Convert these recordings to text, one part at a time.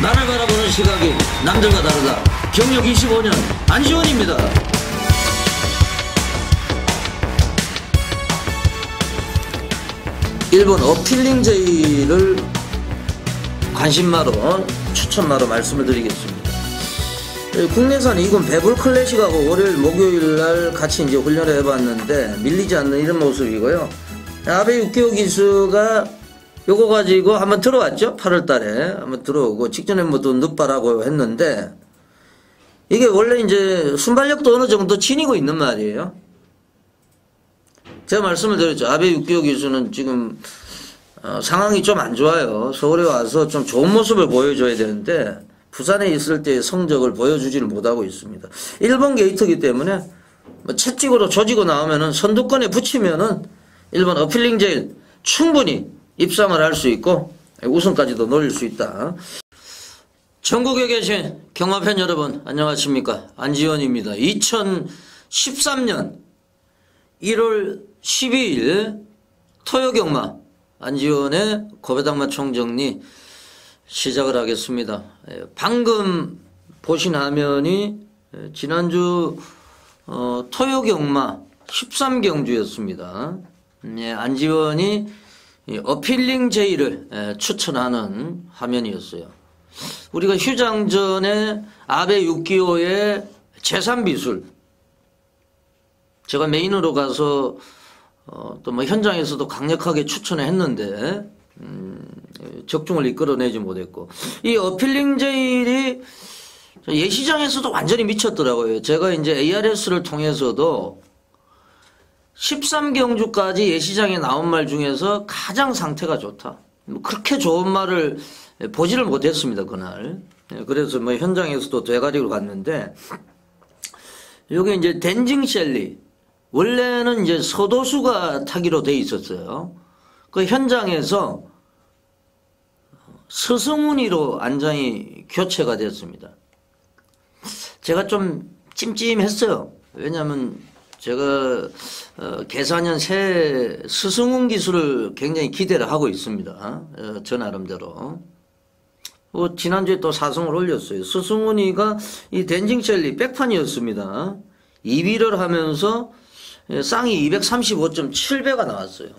나를 바라보는 시각이 남들과 다르다. 경력 25년 안지원입니다. 일본 어필링 제의를 관심마로 추천마로 말씀을 드리겠습니다. 국내산 2군 배불 클래식하고 월요일 목요일날 같이 이제 훈련을 해봤는데 밀리지 않는 이런 모습이고요. 아베 유키오 기수가 요거 가지고 한번 들어왔죠. 8월달에 한번 들어오고 직전에 뭐 또 늦바라고 했는데 이게 원래 이제 순발력도 어느 정도 지니고 있는 말이에요. 제가 말씀을 드렸죠. 아베 유키오 기수는 지금 상황이 좀 안 좋아요. 서울에 와서 좀 좋은 모습을 보여줘야 되는데 부산에 있을 때의 성적을 보여주지를 못하고 있습니다. 일본 게이트이기 때문에 뭐 채찍으로 조지고 나오면은 선두권에 붙이면은 일본 어필링 제일 충분히 입상을 할 수 있고 우승까지도 노릴 수 있다. 전국에 계신 경마팬 여러분 안녕하십니까. 안지원입니다. 2013년 1월 12일 토요경마 안지원의 고배당마 총정리 시작을 하겠습니다. 방금 보신 화면이 지난주 토요경마 13경주였습니다. 안지원이 어필링 제의를 추천하는 화면이었어요. 우리가 휴장전에 아베 유키오의 재산비술 제가 메인으로 가서 또 뭐 현장에서도 강력하게 추천을 했는데 적중을 이끌어내지 못했고 이 어필링 제일이 예시장에서도 완전히 미쳤더라고요. 제가 이제 ARS를 통해서도 13경주까지 예시장에 나온 말 중에서 가장 상태가 좋다. 그렇게 좋은 말을 보지를 못했습니다, 그날. 그래서 뭐 현장에서도 대가리로 갔는데, 요게 이제 댄징 셸리. 원래는 이제 서도수가 타기로 돼 있었어요. 그 현장에서 서승훈이로 안장이 교체가 됐습니다. 제가 좀 찜찜했어요. 왜냐면 제가 개사년 새 서승훈 기술을 굉장히 기대를 하고 있습니다. 저 나름대로. 지난주에 또 사성을 올렸어요. 서승훈이가 이 댄징 셸리 백판이었습니다. 2위를 하면서 쌍이 235.7배가 나왔어요.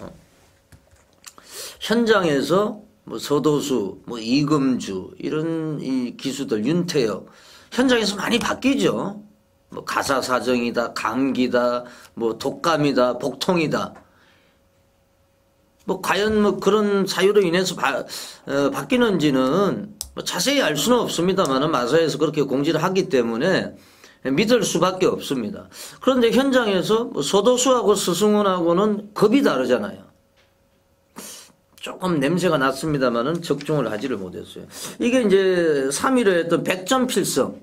현장에서 뭐 서도수, 뭐 이금주 이런 이 기수들 윤태혁 현장에서 많이 바뀌죠. 뭐 가사사정이다, 감기다, 뭐 독감이다, 복통이다. 뭐 과연 뭐 그런 사유로 인해서 바뀌는지는 뭐 자세히 알 수는 없습니다만은 마사에서 그렇게 공지를 하기 때문에 믿을 수밖에 없습니다. 그런데 현장에서 뭐 서도수하고 서승훈하고는 급이 다르잖아요. 조금 냄새가 났습니다만은 적중을 하지를 못했어요. 이게 이제 3위로 했던 100점 필성.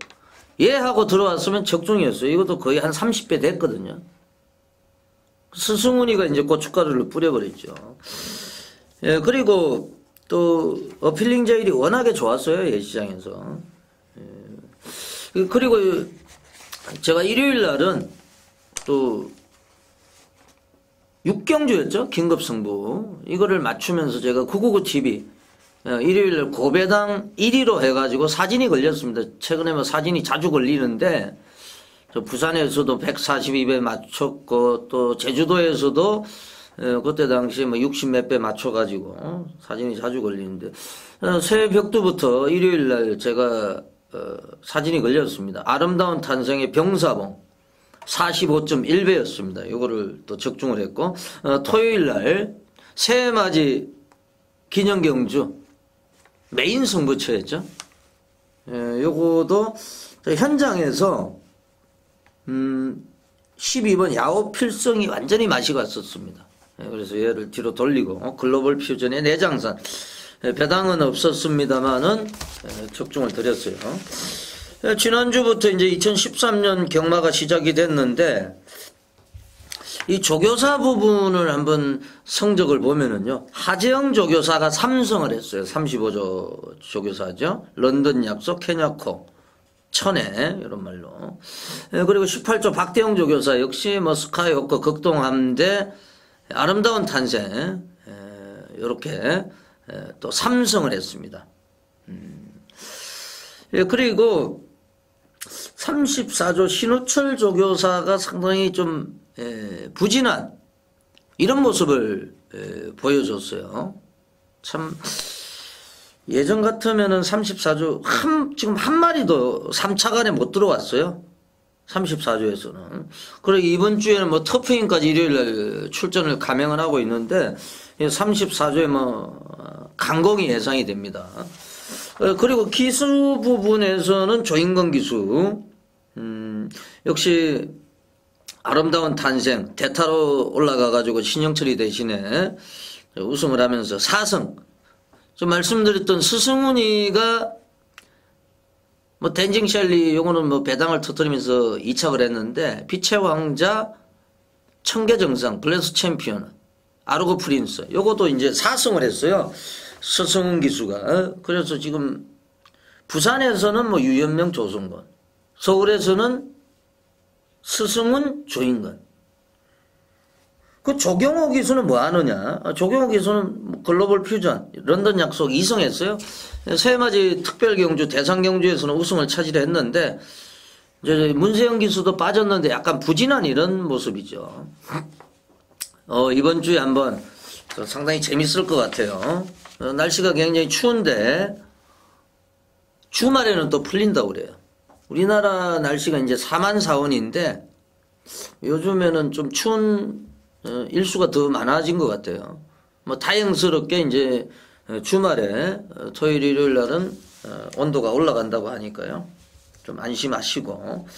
얘하고 들어왔으면 적중이었어요. 이것도 거의 한 30배 됐거든요. 서승훈이가 이제 고춧가루를 뿌려버렸죠. 예, 그리고 또 어필링 제일이 워낙에 좋았어요. 예시장에서. 예. 그리고 제가 일요일 날은 또 6경주였죠. 긴급승부. 이거를 맞추면서 제가 999TV 일요일 고배당 1위로 해가지고 사진이 걸렸습니다. 최근에 뭐 사진이 자주 걸리는데 저 부산에서도 142배 맞췄고 또 제주도에서도 그때 당시에 뭐 60 몇 배 맞춰가지고 사진이 자주 걸리는데 새벽부터 일요일 날 제가 사진이 걸렸습니다. 아름다운 탄생의 병사봉 45.1배였습니다. 이거를 또 적중을 했고 토요일 날 새해맞이 기념경주 메인 승부처였죠. 요거도 현장에서 12번 야호 필성이 완전히 맛이 갔었습니다. 그래서 얘를 뒤로 돌리고 글로벌 퓨전의 내장산 배당은 없었습니다만은 적중을 드렸어요. 지난주부터 이제 2013년 경마가 시작이 됐는데 이 조교사 부분을 한번 성적을 보면은요. 하재영 조교사가 3승을 했어요. 35조 조교사죠. 런던 약속, 케냐코, 천에 이런 말로. 그리고 18조 박대영 조교사 역시 뭐 스카이호크, 극동함대, 아름다운 탄생 이렇게 또 3승을 했습니다. 예, 그리고 34조 신우철 조교사가 상당히 좀 부진한 이런 모습을 보여줬어요. 참 예전 같으면은 34조 지금 한 마리도 3차간에 못 들어왔어요. 34조에서는. 그리고 이번 주에는 뭐 터프인까지 일요일날 출전을 감행을 하고 있는데 34조에 뭐 강공이 예상이 됩니다. 그리고 기수 부분에서는 조인건 기수 역시 아름다운 탄생 대타로 올라가가지고 신영철이 대신에 우승을 하면서 4승. 좀 말씀드렸던 스승훈이가 뭐 댄징 셸리 요거는 뭐 배당을 터뜨리면서 2착을 했는데 빛의 왕자, 청계정상, 블레스 챔피언, 아르고 프린스 요것도 이제 4승을 했어요. 서승훈 기수가. 그래서 지금 부산에서는 뭐 유연명, 조성건, 서울에서는 스승훈, 조인건. 그 조경호 기수는 뭐 하느냐? 조경호 기수는 글로벌 퓨전, 런던 약속 2승 했어요. 새해맞이 특별경주, 대상경주에서는 우승을 차지했는데, 이제 문세영 기수도 빠졌는데 약간 부진한 이런 모습이죠. 이번 주에 한번 상당히 재밌을 것 같아요. 날씨가 굉장히 추운데, 주말에는 또 풀린다고 그래요. 우리나라 날씨가 이제 사만사원인데, 요즘에는 좀 추운 일수가 더 많아진 것 같아요. 뭐 다행스럽게 이제 주말에 토요일 일요일 날은 온도가 올라간다고 하니까요. 좀 안심하시고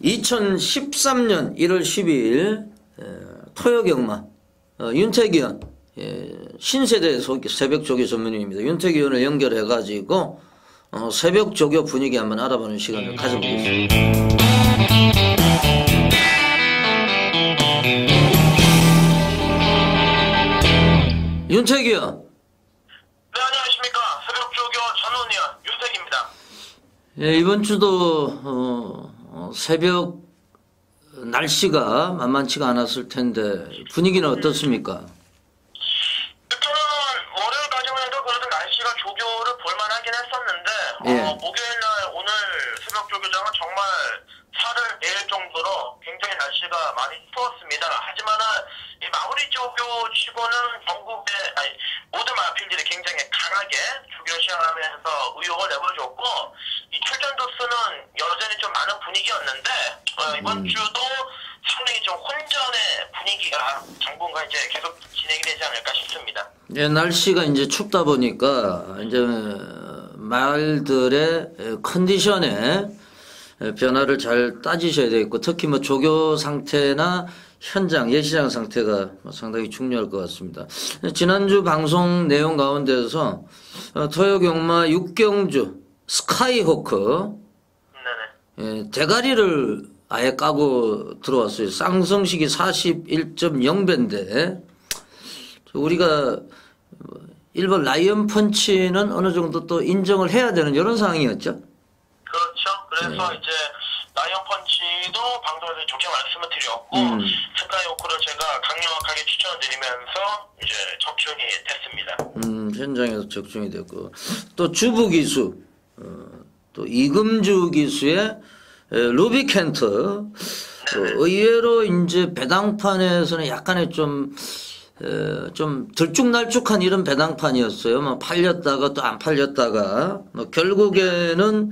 2013년 1월 12일 토요경마 윤태기현 신세대 새벽 조교 전문위원입니다. 윤태기현을 연결해 가지고 새벽 조교 분위기 한번 알아보는 시간을 가져보겠습니다. 윤태기요. 네, 안녕하십니까. 새벽조교 전문위원 윤택입니다. 예, 이번 주도 새벽 날씨가 만만치가 않았을 텐데 분위기는 어떻습니까? 일단은 월요일까지만 해도 그래도 날씨가 조교를 볼만하긴 했었는데 예. 목요일날 오늘 새벽조교장은 정말 살을 내릴 정도로 굉장히 날씨가 많이 추웠습니다. 하지만은 이 마무리 조교치고는 전국의 모든 마필들이 굉장히 강하게 조교 시험하면서 의욕을 내보여줬고 이 출전 도수는 여전히 좀 많은 분위기였는데 이번 주도 상당히 좀 혼전의 분위기가 당분간 이제 계속 진행이 되지 않을까 싶습니다. 예, 날씨가 이제 춥다 보니까 이제 말들의 컨디션에 변화를 잘 따지셔야 되겠고 특히 뭐 조교 상태나 현장 예시장 상태가 상당히 중요할 것 같습니다. 지난주 방송 내용 가운데서 토요경마 6경주 스카이호크 대가리를 아예 까고 들어왔어요. 쌍성식이 41.0배인데 우리가 1번 라이언 펀치는 어느 정도 또 인정을 해야 되는 이런 상황이었죠. 그렇죠. 그래서 이제 라이언 펀치도 방송에서 좋게 말씀을 드렸고 스카이호크를 제가 강력하게 추천을 드리면서 이제 적중이 됐습니다. 현장에서 적중이 됐고 또 주부 기수 또 이금주 기수의 루비켄트 의외로 이제 배당판에서는 약간의 좀 들쭉날쭉한 이런 배당판이었어요. 뭐 팔렸다가 또 안 팔렸다가 뭐 결국에는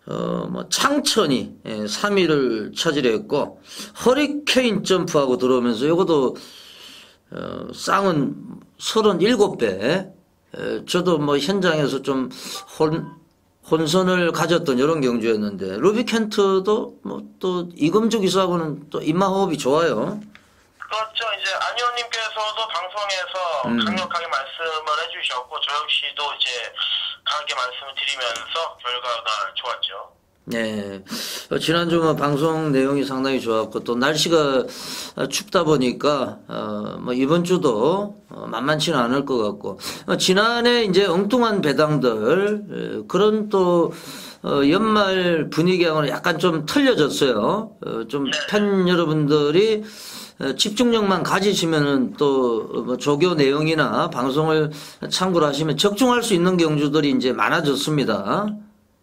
뭐 창천이 3위를 차지했고 허리케인 점프하고 들어오면서 이것도 쌍은 37배. 저도 뭐 현장에서 좀 혼선을 가졌던 이런 경주였는데 루비켄트도 뭐 또 이금주 기수하고는 또 입마호흡이 좋아요. 그렇죠. 이제 안 의원님께서도 방송에서 강력하게 말씀을 해주셨고 저 역시도 이제 강하게 말씀을 드리면서 결과가 좋았죠. 네, 지난주 뭐 방송 내용이 상당히 좋았고 또 날씨가 춥다 보니까 뭐 이번 주도 만만치는 않을 것 같고 지난해 이제 엉뚱한 배당들 그런 또 연말 분위기하고는 약간 좀 틀려졌어요. 좀 팬 여러분들이 집중력만 가지시면은 또 뭐 조교 내용이나 방송을 참고로 하시면 적중할 수 있는 경주들이 이제 많아졌습니다.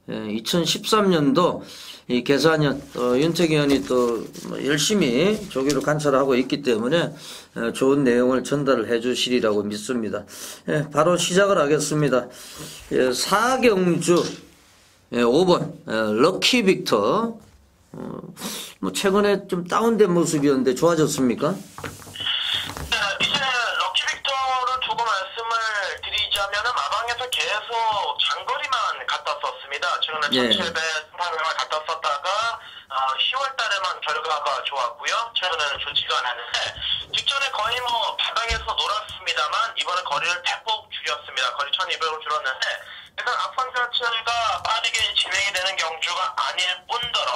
2013년도 이 계산년 윤택 의원이 또 열심히 조기로 관찰하고 있기 때문에 좋은 내용을 전달을 해 주시리라고 믿습니다. 바로 시작을 하겠습니다. 4경주 5번 럭키 빅터 뭐 최근에 좀 다운된 모습이었는데 좋아졌습니까? 이제 럭키 빅터를 두고 말씀을 드리자면은 마방에서 계속 장거리만 갖다 썼습니다. 최근에 1700 승판을 갖다 썼다가 10월 달에만 결과가 좋았고요. 최근에는 좋지가 않았는데 직전에 거의 뭐 바닥에서 놀았습니다만 이번에 거리를 대폭 줄였습니다. 거리 1200으로 줄었는데 일단 앞선 자체가 빠르게 진행이 되는 경주가 아닐 뿐더러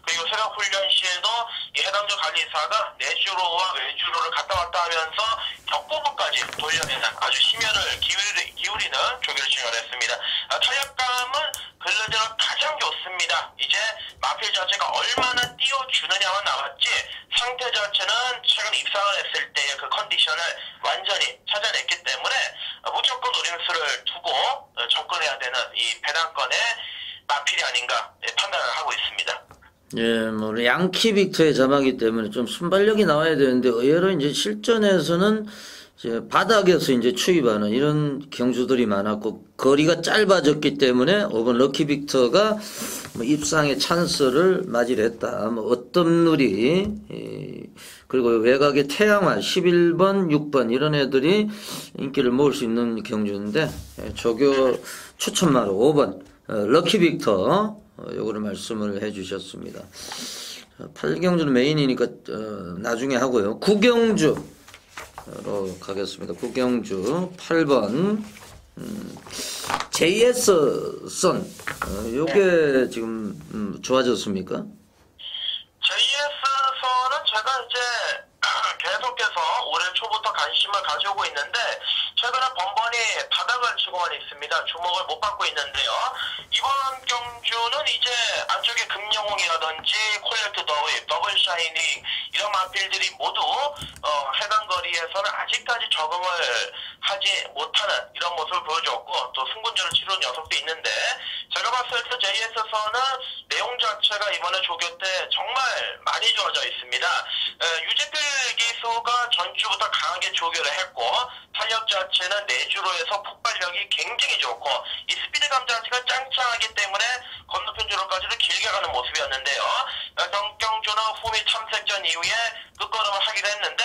그리고 새벽 훈련 시에도 이 해당조 관리사가 내주로와 외주로를 갔다 왔다 하면서 격보부까지 돌려내는 아주 심혈을 기울이는 조기를 진행했습니다. 타격감은 근래대로 가장 좋습니다. 이제 마필 자체가 얼마나 띄워주느냐만 남았지 상태 자체는 최근 입상을 했을 때의 그 컨디션을 완전히 찾아냈기 때문에 무조건 노림수를 두고 접근해야 되는 이 배당권의 마필이 아닌가 판단을 하고 있습니다. 예, 뭐 양키 빅터의 자마기 때문에 좀 순발력이 나와야 되는데 의외로 이제 실전에서는 이제 바닥에서 이제 추입하는 이런 경주들이 많았고 거리가 짧아졌기 때문에 5번 럭키 빅터가 뭐 입상의 찬스를 맞이했다. 뭐 어떤 누리 그리고 외곽의 태양화 11번, 6번 이런 애들이 인기를 모을 수 있는 경주인데 조교 추천마로 5번 럭키 빅터 요거를 말씀을 해주셨습니다. 8경주는 메인이니까 나중에 하고요. 9경주로 가겠습니다. 9경주 8번 JS 선 요게 지금 좋아졌습니까? JS선은 제가 이제 계속해서 올해 초부터 관심을 가지고 있는데 최근에 번번이 바닥을 치고만 있습니다. 주목을 못 받고 있는데요. 이번 경주는 이제 안쪽에 금영웅이라든지 콜렉트 더웨이, 더블 샤이닝 이런 마필들이 모두 해당 거리에서는 아직까지 적응을 하지 못하는 이런 모습을 보여줬고 또 승분전을 치르는 녀석도 있는데 제가 봤을 때 JS선은 내용 자체가 이번에 조교 때 정말 많이 좋아져 있습니다. 유재필 기수가 전주부터 강하게 조교를 했고 탄력 자체는 내주로에서 폭발력이 굉장히 좋고 이 스피드감 자체가 짱짱하기 때문에 건너편 주로까지도 길게 가는 모습이었는데요. 경주는 후미 탐색전 이후에 끝걸음을 하기도 했는데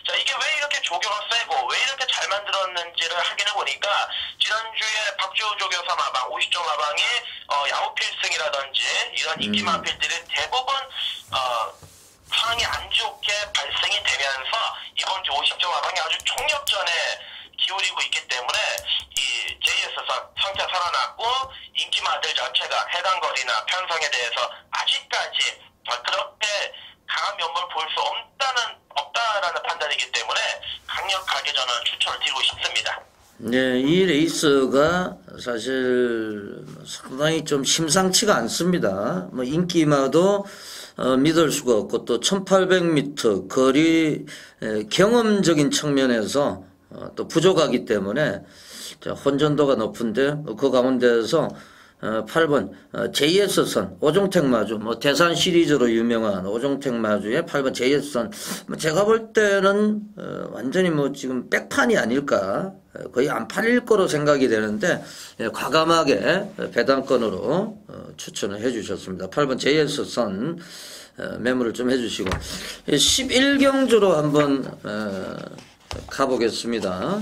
자 이게 왜 이렇게 조교가 세고 왜 이렇게 잘 만들었는지를 확인해 보니까 지난주에 박주호 조교사 마방 50점 마방이 야후 필승이라든지 이런 인기 마필들이 대부분 상황이 안 좋게 발생이 되면서 이번 주 50점 마방이 아주 총력전에 기울이고 있기 때문에 이 JS선 상태 살아났고 인기마들 자체가 해당 거리나 편성에 대해서 아직까지 그렇게 강한 면모를 볼 수 없다라는 판단이기 때문에 강력하게 저는 추천을 드리고 싶습니다. 네, 이 레이스가 사실 상당히 좀 심상치가 않습니다. 뭐 인기마도 믿을 수가 없고 또 1800m 거리 경험적인 측면에서 또 부족하기 때문에 혼전도가 높은데 그 가운데서 8번 JS선 오종택 마주 뭐 대산 시리즈로 유명한 오종택 마주의 8번 JS선 제가 볼 때는 완전히 뭐 지금 백판이 아닐까 거의 안 팔릴 거로 생각이 되는데 과감하게 배당권으로 추천을 해주셨습니다. 8번 JS선 매물을 좀 해주시고 11경주로 한번 가보겠습니다.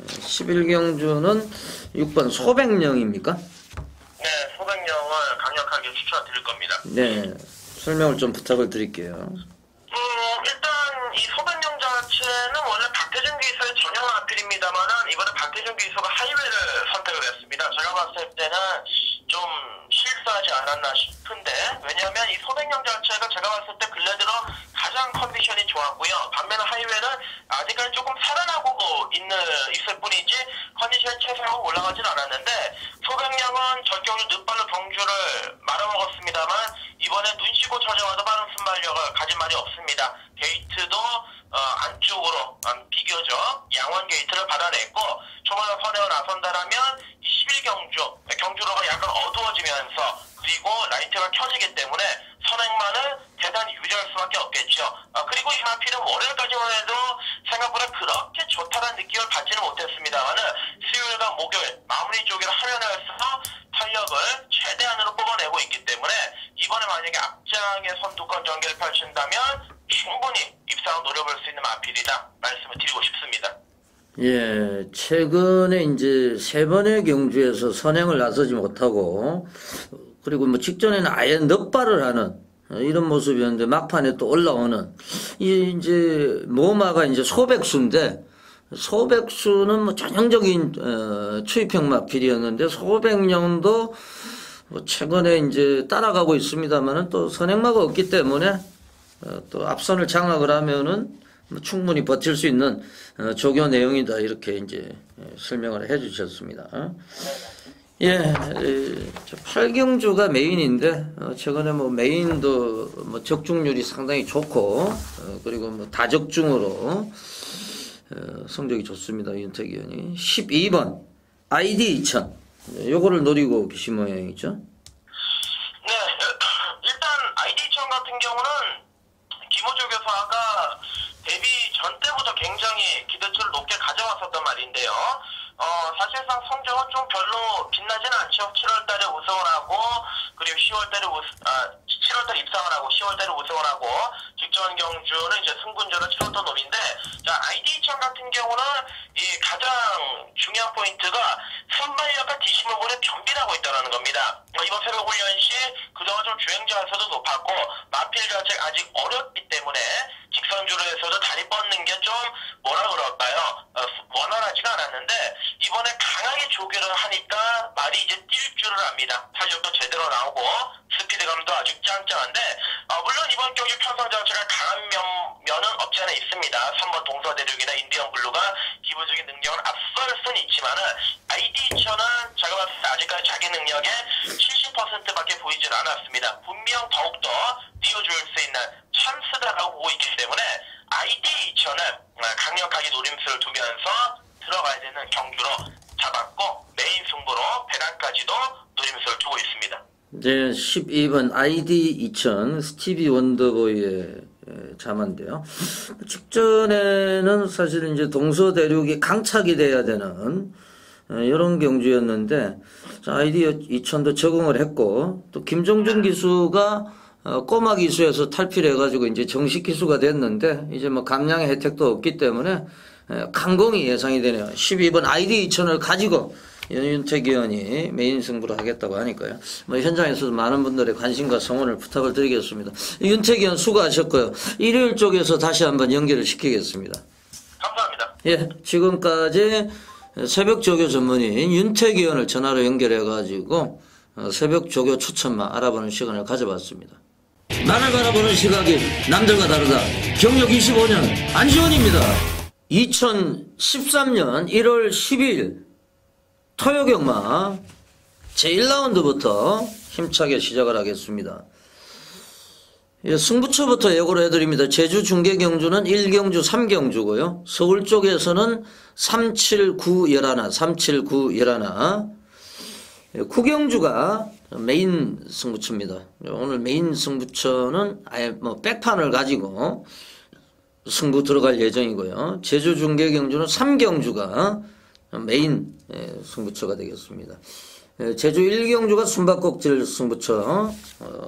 11경주는 6번 소백령입니까? 네, 소백령을 강력하게 추천드릴 겁니다. 네, 설명을 좀 부탁을 드릴게요. 일단 이 소백령 자체는 원래 박태준 기수의 전형 아필입니다만은 이번에 박태준 기수가 하이웨이를 선택을 했습니다. 제가 봤을 때는 좀 실수하지 않았나 싶은데 왜냐하면 이 소백령 자체가 제가 봤을 때 근래 들어 가장 컨디션이 좋았고요. 반면에 하이웨이는 아직까지 조금 살아나고 있을 뿐이지 컨디션이 최상으로 올라가진 않았는데 소백령은 전경주 늦발로 경주를 말아먹었습니다만 이번에 눈 씻고 찾아와도 빠른 순발력을 가진 말이 없습니다. 게이트도 안쪽으로 비교적 양원 게이트를 받아냈고 초반에 선회가 나선다라면 11경주로가 약간 어두워지면서 그리고 라이트가 켜지기 때문에 선행만을 대단히 유지할 수밖에 없겠죠. 그리고 이 마필은 월요일까지만 해도 생각보다 그렇게 좋다는 느낌을 받지는 못했습니다만은 수요일과 목요일 마무리 쪽에 하면서 탄력을 최대한으로 뽑아내고 있기 때문에 이번에 만약에 앞장의 선두권 전개를 펼친다면 충분히 입상을 노려볼 수 있는 마필이다 말씀을 드리고 싶습니다. 예, 최근에 이제 세 번의 경주에서 선행을 나서지 못하고, 그리고 뭐 직전에는 아예 넉발을 하는 이런 모습이었는데 막판에 또 올라오는 이제 모마가 이제 소백수인데, 소백수는 뭐 전형적인 추입형 마필이었는데 소백령도 뭐 최근에 이제 따라가고 있습니다만은 또 선행마가 없기 때문에 또 앞선을 장악을 하면은 뭐 충분히 버틸 수 있는 조교 내용이다 이렇게 이제 설명을 해주셨습니다. 예, 8경주가 메인인데 최근에 뭐 메인도 뭐 적중률이 상당히 좋고 그리고 뭐 다적중으로 성적이 좋습니다. 윤택 의원이 12번 ID 2000 요거를 노리고 계신 모양이죠. 네, 일단 ID 2000 같은 경우는 김호조 교사가 데뷔 전 때부터 굉장히 기대치를 높게 가져왔었단 말인데요. 사실상 성적은 좀 별로 빛나지는 않죠. 7월달에 우승을 하고 그리고 7월달에 입상을 하고 10월달에 우승을 하고 직전 경주는 이제 승분전을 치렀던 놈인데, 자 ID 2000 같은 경우는 이 가장 중요한 포인트가 순발력과 뒷심을보내 변비하고 있다는 겁니다. 이번 새벽 훈련 시 그동안 좀 주행자에서도 높았고 마필 자체가 아직 어렸기 때문에 직선주로에서도 다리 뻗는 게 좀 뭐라 그럴까요? 원활하지가 않았는데 이번에 강하게 조교를 하니까 말이 이제 뛸 줄을 압니다. 탄력도 제대로 나오고 스피드감도 아주 짱짱한데 물론 이번 경기 편성 자체가 강한 면은 없지 않아 있습니다. 3번 동서대륙이나 인디언 블루가 기본적인 능력은 앞설 수는 있지만은 ID 2000은 제가 봤을 때 아직까지 자기 능력의 70%밖에 보이질 않았습니다. 분명 더욱더 띄워줄 수 있는 찬스다라고 보고 있기 때문에 ID 2000은 강력하게 노림수를 두면서 들어가야 되는 경주로 잡았고 메인 승부로 배당까지도 노림수를 두고 있습니다. 네, 12번 ID 2000 스티비 원더보이의 자만인데요. 직전에는 사실 이제 동서대륙이 강착이 돼야 되는 이런 경주였는데 ID 2000도 적응을 했고 또 김종준 기수가 꼬마 기수에서 탈피를 해가지고 이제 정식 기수가 됐는데 이제 뭐 감량의 혜택도 없기 때문에 강공이 예상이 되네요. 12번 ID 2000을 가지고 윤택 의원이 메인 승부를 하겠다고 하니까요. 뭐 현장에서도 많은 분들의 관심과 성원을 부탁을 드리겠습니다. 윤택 의원 수고하셨고요. 일요일 쪽에서 다시 한번 연결을 시키겠습니다. 감사합니다. 예, 지금까지 새벽 조교 전문인 윤택 의원을 전화로 연결해가지고 새벽 조교 추천만 알아보는 시간을 가져봤습니다. 나를 바라보는 시각이 남들과 다르다. 경력 25년 안지원입니다. 2013년 1월 12일 토요경마 제1라운드부터 힘차게 시작을 하겠습니다. 승부처부터 예고를 해드립니다. 제주 중계경주는 1경주 3경주고요. 서울 쪽에서는 379 11, 379 11. 구경주가 메인 승부처입니다. 오늘 메인 승부처는 아예 뭐 백판을 가지고 승부 들어갈 예정이고요. 제주 중계경주는 3경주가 메인 승부처가 되겠습니다. 제주 1경주가 숨바꼭질 승부처,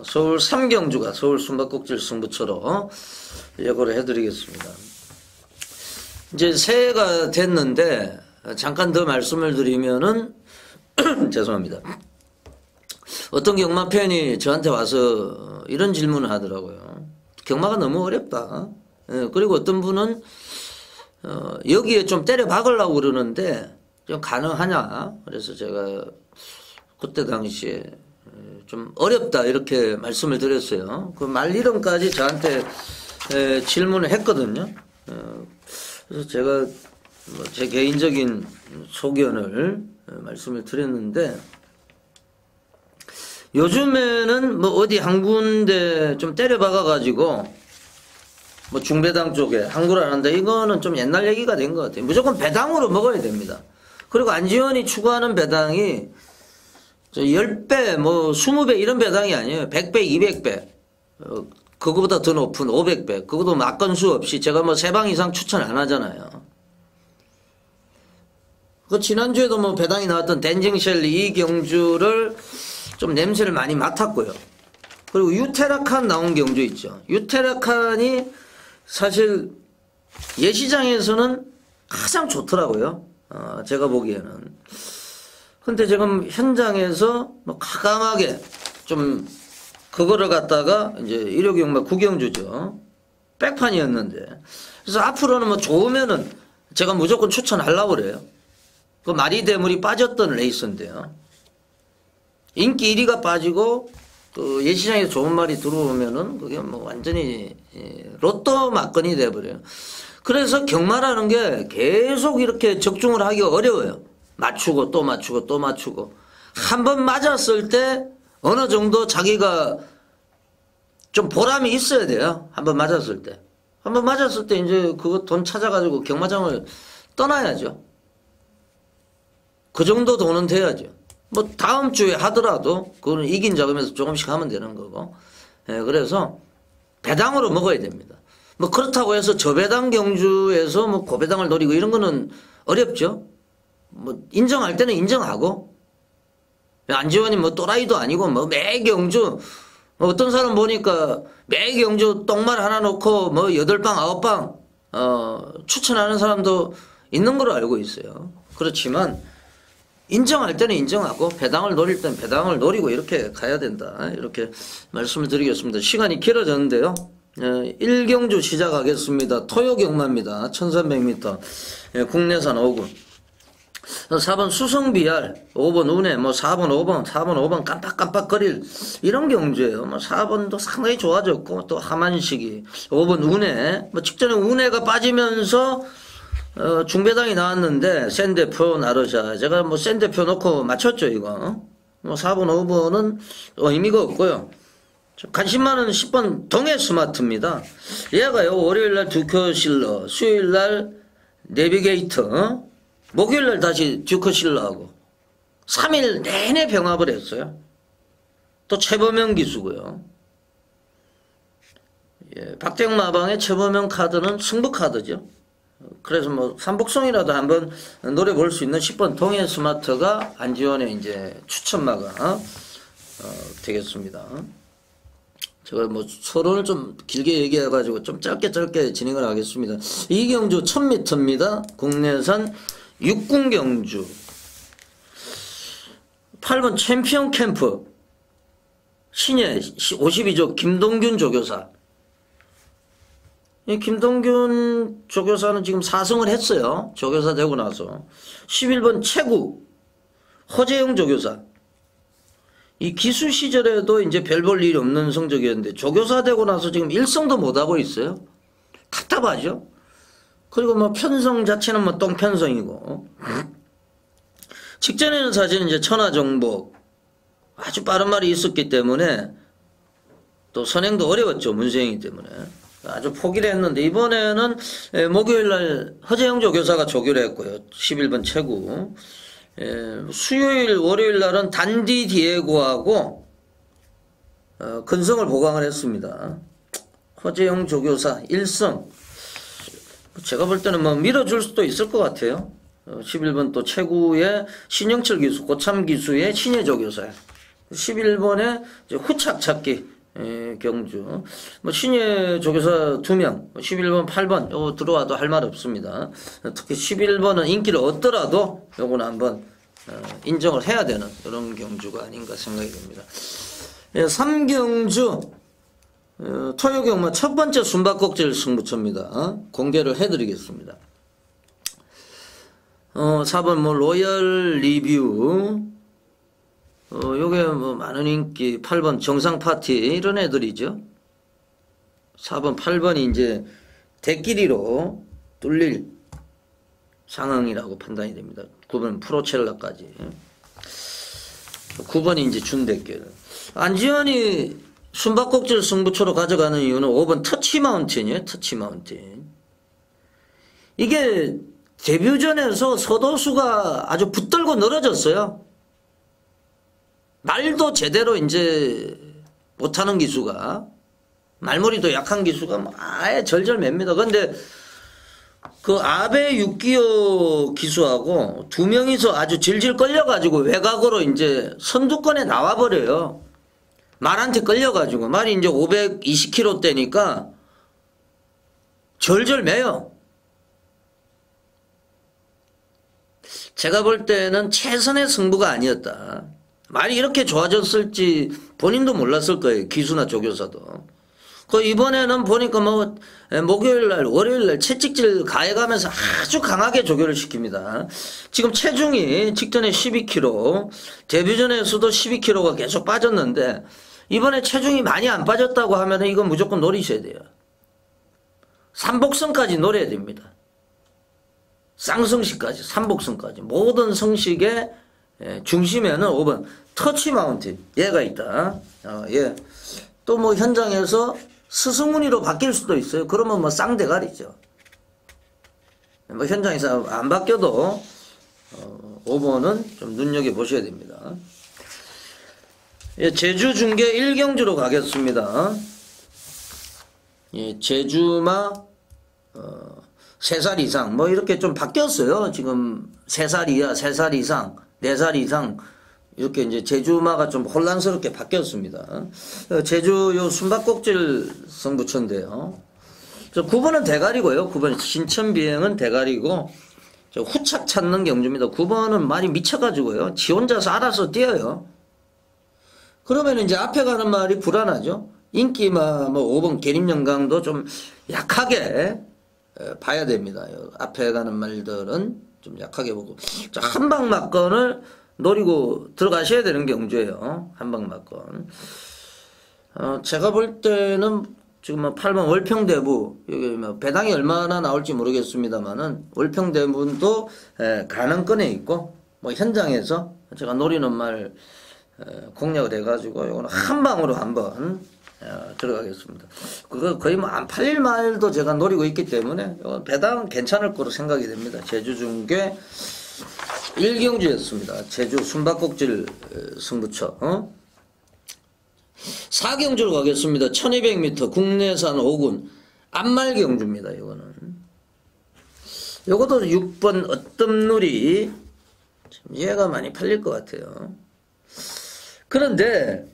서울 3경주가 서울 숨바꼭질 승부처로 예고를 해드리겠습니다. 이제 새해가 됐는데 잠깐 더 말씀을 드리면은 죄송합니다. 어떤 경마 팬이 저한테 와서 이런 질문을 하더라고요. 경마가 너무 어렵다. 그리고 어떤 분은 여기에 좀 때려 박으려고 그러는데 좀 가능하냐. 그래서 제가 그때 당시에 좀 어렵다 이렇게 말씀을 드렸어요. 그 말 이름까지 저한테 질문을 했거든요. 그래서 제가 제 개인적인 소견을 말씀을 드렸는데 요즘에는 뭐 어디 한 군데 좀 때려 박아 가지고 뭐 중배당 쪽에 항구를 하는데 이거는 좀 옛날 얘기가 된 것 같아요. 무조건 배당으로 먹어야 됩니다. 그리고 안지원이 추구하는 배당이 10배, 뭐 20배 이런 배당이 아니에요. 100배, 200배. 그거보다 더 높은 500배. 그것도 막건수 없이 제가 뭐 3방 이상 추천 안 하잖아요. 그 지난주에도 뭐 배당이 나왔던 댄징셸리 이 경주를 좀 냄새를 많이 맡았고요. 그리고 유테라칸 나온 경주 있죠. 유테라칸이 사실 예시장에서는 가장 좋더라고요. 제가 보기에는. 근데 지금 현장에서 뭐 과감하게 좀 그거를 갖다가 이제 일요경마 구경주죠. 백판이었는데. 그래서 앞으로는 뭐 좋으면은 제가 무조건 추천하려고 그래요. 그 마리 대물이 빠졌던 레이스인데요. 인기 1위가 빠지고 그 예시장에 좋은 말이 들어오면은 그게 뭐 완전히 로또 막건이 돼버려요. 그래서 경마라는 게 계속 이렇게 적중을 하기가 어려워요. 맞추고 또 맞추고 또 맞추고 한 번 맞았을 때 어느 정도 자기가 좀 보람이 있어야 돼요. 한 번 맞았을 때. 한 번 맞았을 때 이제 그거 돈 찾아가지고 경마장을 떠나야죠. 그 정도 돈은 돼야죠. 뭐 다음 주에 하더라도 그거는 이긴 자금에서 조금씩 하면 되는 거고. 예, 그래서 배당으로 먹어야 됩니다. 뭐 그렇다고 해서 저배당 경주에서 뭐 고배당을 노리고 이런 거는 어렵죠. 뭐 인정할 때는 인정하고 안지원이 뭐 또라이도 아니고 뭐 매 경주 어떤 사람 보니까 매 경주 똥말 하나 놓고 뭐 8방 9방 추천하는 사람도 있는 걸로 알고 있어요. 그렇지만 인정할 때는 인정하고 배당을 노릴 때는 배당을 노리고 이렇게 가야 된다. 이렇게 말씀을 드리겠습니다. 시간이 길어졌는데요. 1경주 시작하겠습니다. 토요경마입니다. 1300m 국내산 5군 4번 수성비알 5번 운해 뭐 4번 5번 깜빡깜빡거릴 이런 경주예요. 뭐 4번도 상당히 좋아졌고 또 하만식이 5번 운해 뭐 직전에 운해가 빠지면서 중배당이 나왔는데 센대표 나르샤 제가 뭐 센대표 놓고 맞췄죠 이거. 뭐 4번 5번은 의미가 없고요. 관심 많은 10번 동해 스마트입니다. 얘가요 월요일날 듀커실러 수요일날 내비게이터 목요일날 다시 듀커실러하고 3일 내내 병합을 했어요. 또 최범영 기수고요. 예, 박태영 마방의 최범영 카드는 승부 카드죠. 그래서 뭐 삼복송이라도 한번 노려볼 수 있는 10번 동해 스마트가 안지원의 이제 추천마가 되겠습니다. 제가 뭐 서론을 좀 길게 얘기해가지고 좀 짧게 진행을 하겠습니다. 이 경주 1000m입니다. 국내산 6군 경주 8번 챔피언 캠프 신예 52조 김동균 조교사. 이 김동균 조교사는 지금 4승을 했어요. 조교사 되고 나서. 11번 최구 허재영 조교사. 이 기수 시절에도 이제 별 볼 일이 없는 성적이었는데 조교사 되고 나서 지금 1승도 못하고 있어요. 답답하죠. 그리고 뭐 편성 자체는 뭐 똥편성이고. 직전에는 사실 이제 천하정복 아주 빠른 말이 있었기 때문에 또 선행도 어려웠죠. 문세영이기 때문에. 아주 포기를 했는데 이번에는 목요일날 허재영 조교사가 조교를 했고요. 11번 최구. 수요일 월요일날은 단디 디에고하고 근성을 보강을 했습니다. 허재영 조교사 1승. 제가 볼 때는 뭐 밀어줄 수도 있을 것 같아요. 11번 또 최구의 신영철 기수, 고참 기수의 신예 조교사. 11번에 후착 찾기 경주. 뭐 신예 조교사 2명, 11번, 8번 요거 들어와도 할 말 없습니다. 특히 11번은 인기를 얻더라도 요거는 한번 인정을 해야 되는 이런 경주가 아닌가 생각이 됩니다. 3경주 토요경마 첫 번째 숨바꼭질 승부처입니다. 공개를 해드리겠습니다. 4번 뭐 로열 리뷰 요게 뭐 많은 인기 8번 정상파티 이런 애들이죠. 4번 8번이 이제 대끼리로 뚫릴 상황이라고 판단이 됩니다. 9번 프로첼라까지 9번이 이제 준대결. 안지원이 숨바꼭질 승부처로 가져가는 이유는 5번 터치마운틴이에요. 터치마운틴. 이게 데뷔전에서 서도수가 아주 붙들고 늘어졌어요. 말도 제대로 이제 못하는 기수가, 말머리도 약한 기수가 뭐 아예 절절맵니다. 근데 그 아베 6기호 기수하고 두 명이서 아주 질질 끌려가지고 외곽으로 이제 선두권에 나와버려요. 말한테 끌려가지고. 말이 이제 520kg대니까 절절매요. 제가 볼 때는 최선의 승부가 아니었다. 말이 이렇게 좋아졌을지 본인도 몰랐을 거예요. 기수나 조교사도. 그 이번에는 보니까 뭐 목요일날 월요일날 채찍질 가해가면서 아주 강하게 조교를 시킵니다. 지금 체중이 직전에 12kg, 데뷔전에서도 12kg가 계속 빠졌는데 이번에 체중이 많이 안 빠졌다고 하면 이건 무조건 노리셔야 돼요. 삼복성까지 노려야 됩니다. 쌍성식까지, 삼복성까지. 모든 성식의 중심에는 5번 터치 마운틴 얘가 있다. 예. 또 뭐 현장에서 스승문의로 바뀔 수도 있어요. 그러면 뭐 쌍대가리죠. 뭐 현장에서 안 바뀌어도 5번은 좀 눈여겨보셔야 됩니다. 예, 제주 중계 1경주로 가겠습니다. 예, 제주마 3살 이상 뭐 이렇게 좀 바뀌었어요. 지금 3살 이하, 3살 이상, 4살 이상 이렇게 이제 제주마가 좀 혼란스럽게 바뀌었습니다. 제주 요 숨바꼭질 승부처인데요. 저 9번은 대가리고요. 9번 신천비행은 대가리고 저 후착 찾는 경주입니다. 9번은 말이 미쳐가지고요. 지 혼자서 알아서 뛰어요. 그러면 이제 앞에 가는 말이 불안하죠. 인기마 뭐 5번 계림영강도 좀 약하게 봐야 됩니다. 앞에 가는 말들은 좀 약하게 보고 한방막건을 노리고 들어가셔야 되는 경주예요. 한방막건. 제가 볼 때는 지금 뭐 8번 월평대부 여기 뭐 배당이 얼마나 나올지 모르겠습니다만은 월평대부도 가능권에 있고 뭐 현장에서 제가 노리는 말 공략을 해가지고 이거는 한 방으로 한번 들어가겠습니다. 그거 거의 뭐 안 팔릴 말도 제가 노리고 있기 때문에 배당은 괜찮을 거로 생각이 됩니다. 제주 중계 1경주였습니다. 제주 숨바꼭질 승부처. 4경주로 가겠습니다. 1200m 국내산 5군 앞말경주입니다. 이거는. 요것도 6번 어떤 누리 얘가 많이 팔릴 것 같아요. 그런데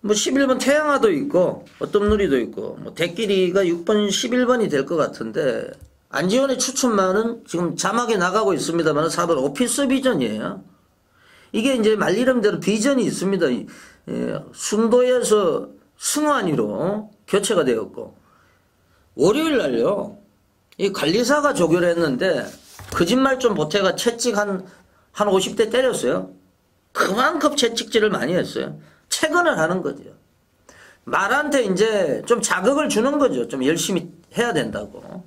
뭐 11번 태양화도 있고 어떤 누리도 있고 뭐 대끼리가 6번 11번이 될 것 같은데 안지원의 추천만은 지금 자막에 나가고 있습니다만 4번 오피스 비전이에요. 이게 이제 말 이름대로 비전이 있습니다. 순도에서 승환이로 교체가 되었고 월요일 날요. 이 관리사가 조교를 했는데 거짓말 좀 보태가 채찍 한 50대 때렸어요. 그만큼 채찍질을 많이 했어요. 퇴근을 하는 거죠. 말한테 이제 좀 자극을 주는 거죠. 좀 열심히 해야 된다고.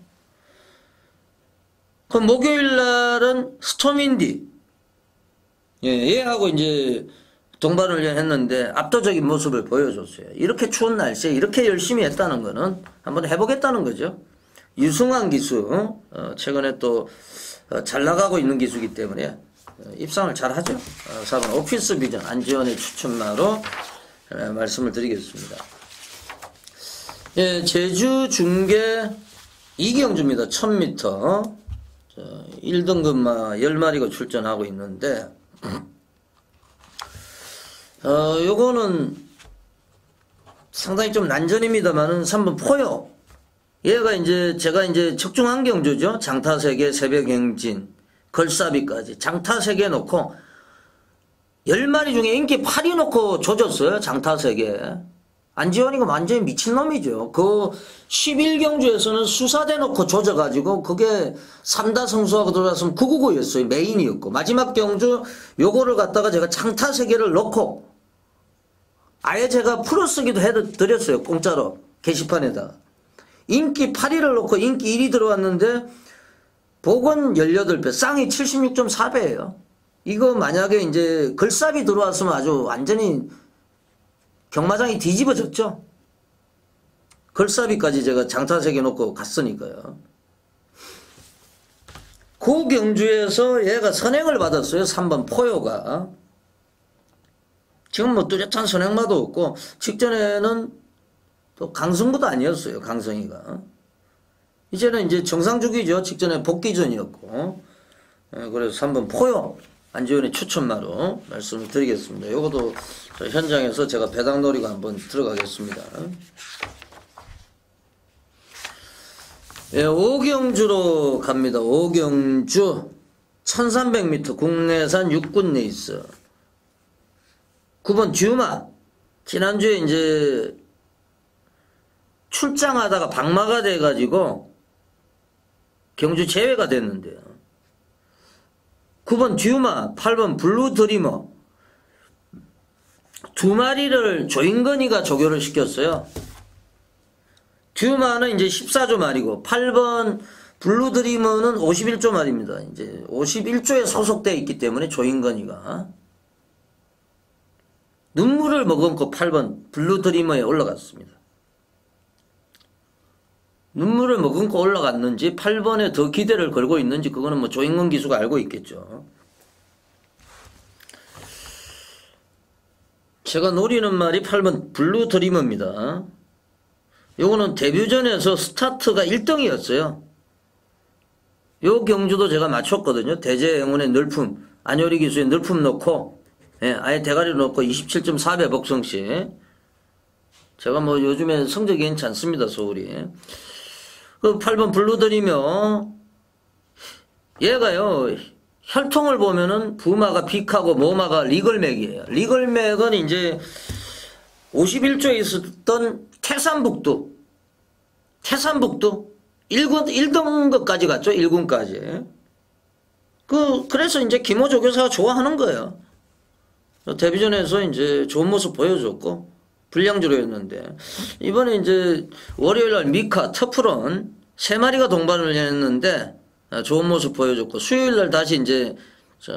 그 목요일 날은 스톰인디. 예, 얘하고 이제 동반을 했는데 압도적인 모습을 보여줬어요. 이렇게 추운 날씨에 이렇게 열심히 했다는 거는 한번 해보겠다는 거죠. 유승환 기수, 최근에 또 잘 나가고 있는 기수이기 때문에 입상을 잘 하죠. 4번 오피스 비전 안지원의 추천마로 말씀을 드리겠습니다. 예, 제주 중계 2경주입니다. 1000m. 1등급마 10마리가 출전하고 있는데 요거는 상당히 좀 난전입니다만은 3번 포요. 얘가 이제 제가 이제 적중한 경주죠. 장타 3개, 새벽행진, 걸사비까지 장타 3개 놓고 10마리 중에 인기 8위 놓고 조졌어요. 장타 3개. 안지원이가 완전히 미친놈이죠. 그 11경주에서는 수사대 놓고 조져가지고 그게 3다 성수하고 들어왔으면 999였어요. 메인이었고 마지막 경주 요거를 갖다가 제가 장타 3개를 놓고 아예 제가 풀어쓰기도 해드렸어요. 공짜로 게시판에다가 인기 8위를 놓고 인기 1위 들어왔는데 복은 18배, 쌍이 76.4배예요. 이거 만약에 이제 걸삽이 들어왔으면 아주 완전히 경마장이 뒤집어졌죠. 걸사비까지 제가 장타색에 놓고 갔으니까요. 그 경주에서 얘가 선행을 받았어요. 3번 포효가. 지금 뭐 뚜렷한 선행마도 없고 직전에는 또 강성구도 아니었어요. 강성이가. 이제는 이제 정상주기죠. 직전에 복귀전이었고. 그래서 3번 포효 안지원의 추천마로 말씀을 드리겠습니다. 요것도 현장에서 제가 배당놀이가 한번 들어가겠습니다. 예, 오경주로 갑니다. 오경주 1300m 국내산 육군 레이스 9번 듀마. 지난주에 이제 출장하다가 박마가 돼가지고 경주 제외가 됐는데요. 9번 듀마, 8번 블루 드리머 두 마리를 조인건이가 조교를 시켰어요. 듀마는 이제 14조 말이고 8번 블루 드리머는 51조 말입니다. 이제 51조에 소속되어 있기 때문에 조인건이가 눈물을 머금고 8번 블루 드리머에 올라갔습니다. 눈물을 머금고 올라갔는지 8번에 더 기대를 걸고 있는지 그거는 뭐 조인건 기수가 알고 있겠죠. 제가 노리는 말이 8번 블루 드리머입니다. 요거는 데뷔전에서 스타트가 1등이었어요. 요 경주도 제가 맞췄거든요. 대제행운의 늘품, 안효리 기수의 늘품 넣고, 예, 아예 대가리 넣고 27.4배 복성씨. 제가 뭐 요즘에 성적이 괜찮습니다, 서울이. 그 8번 블루드리며, 얘가요, 혈통을 보면은 부마가 빅하고 모마가 리걸맥이에요. 리걸맥은 이제 51조에 있었던 태산북두 1등급까지 갔죠. 1군까지. 그래서 이제 김호 조교사가 좋아하는 거예요. 데뷔전에서 이제 좋은 모습 보여줬고, 불량주로였는데, 이번에 이제 월요일날 미카, 터프론, 3마리가 동반을 했는데, 좋은 모습 보여줬고, 수요일날 다시 이제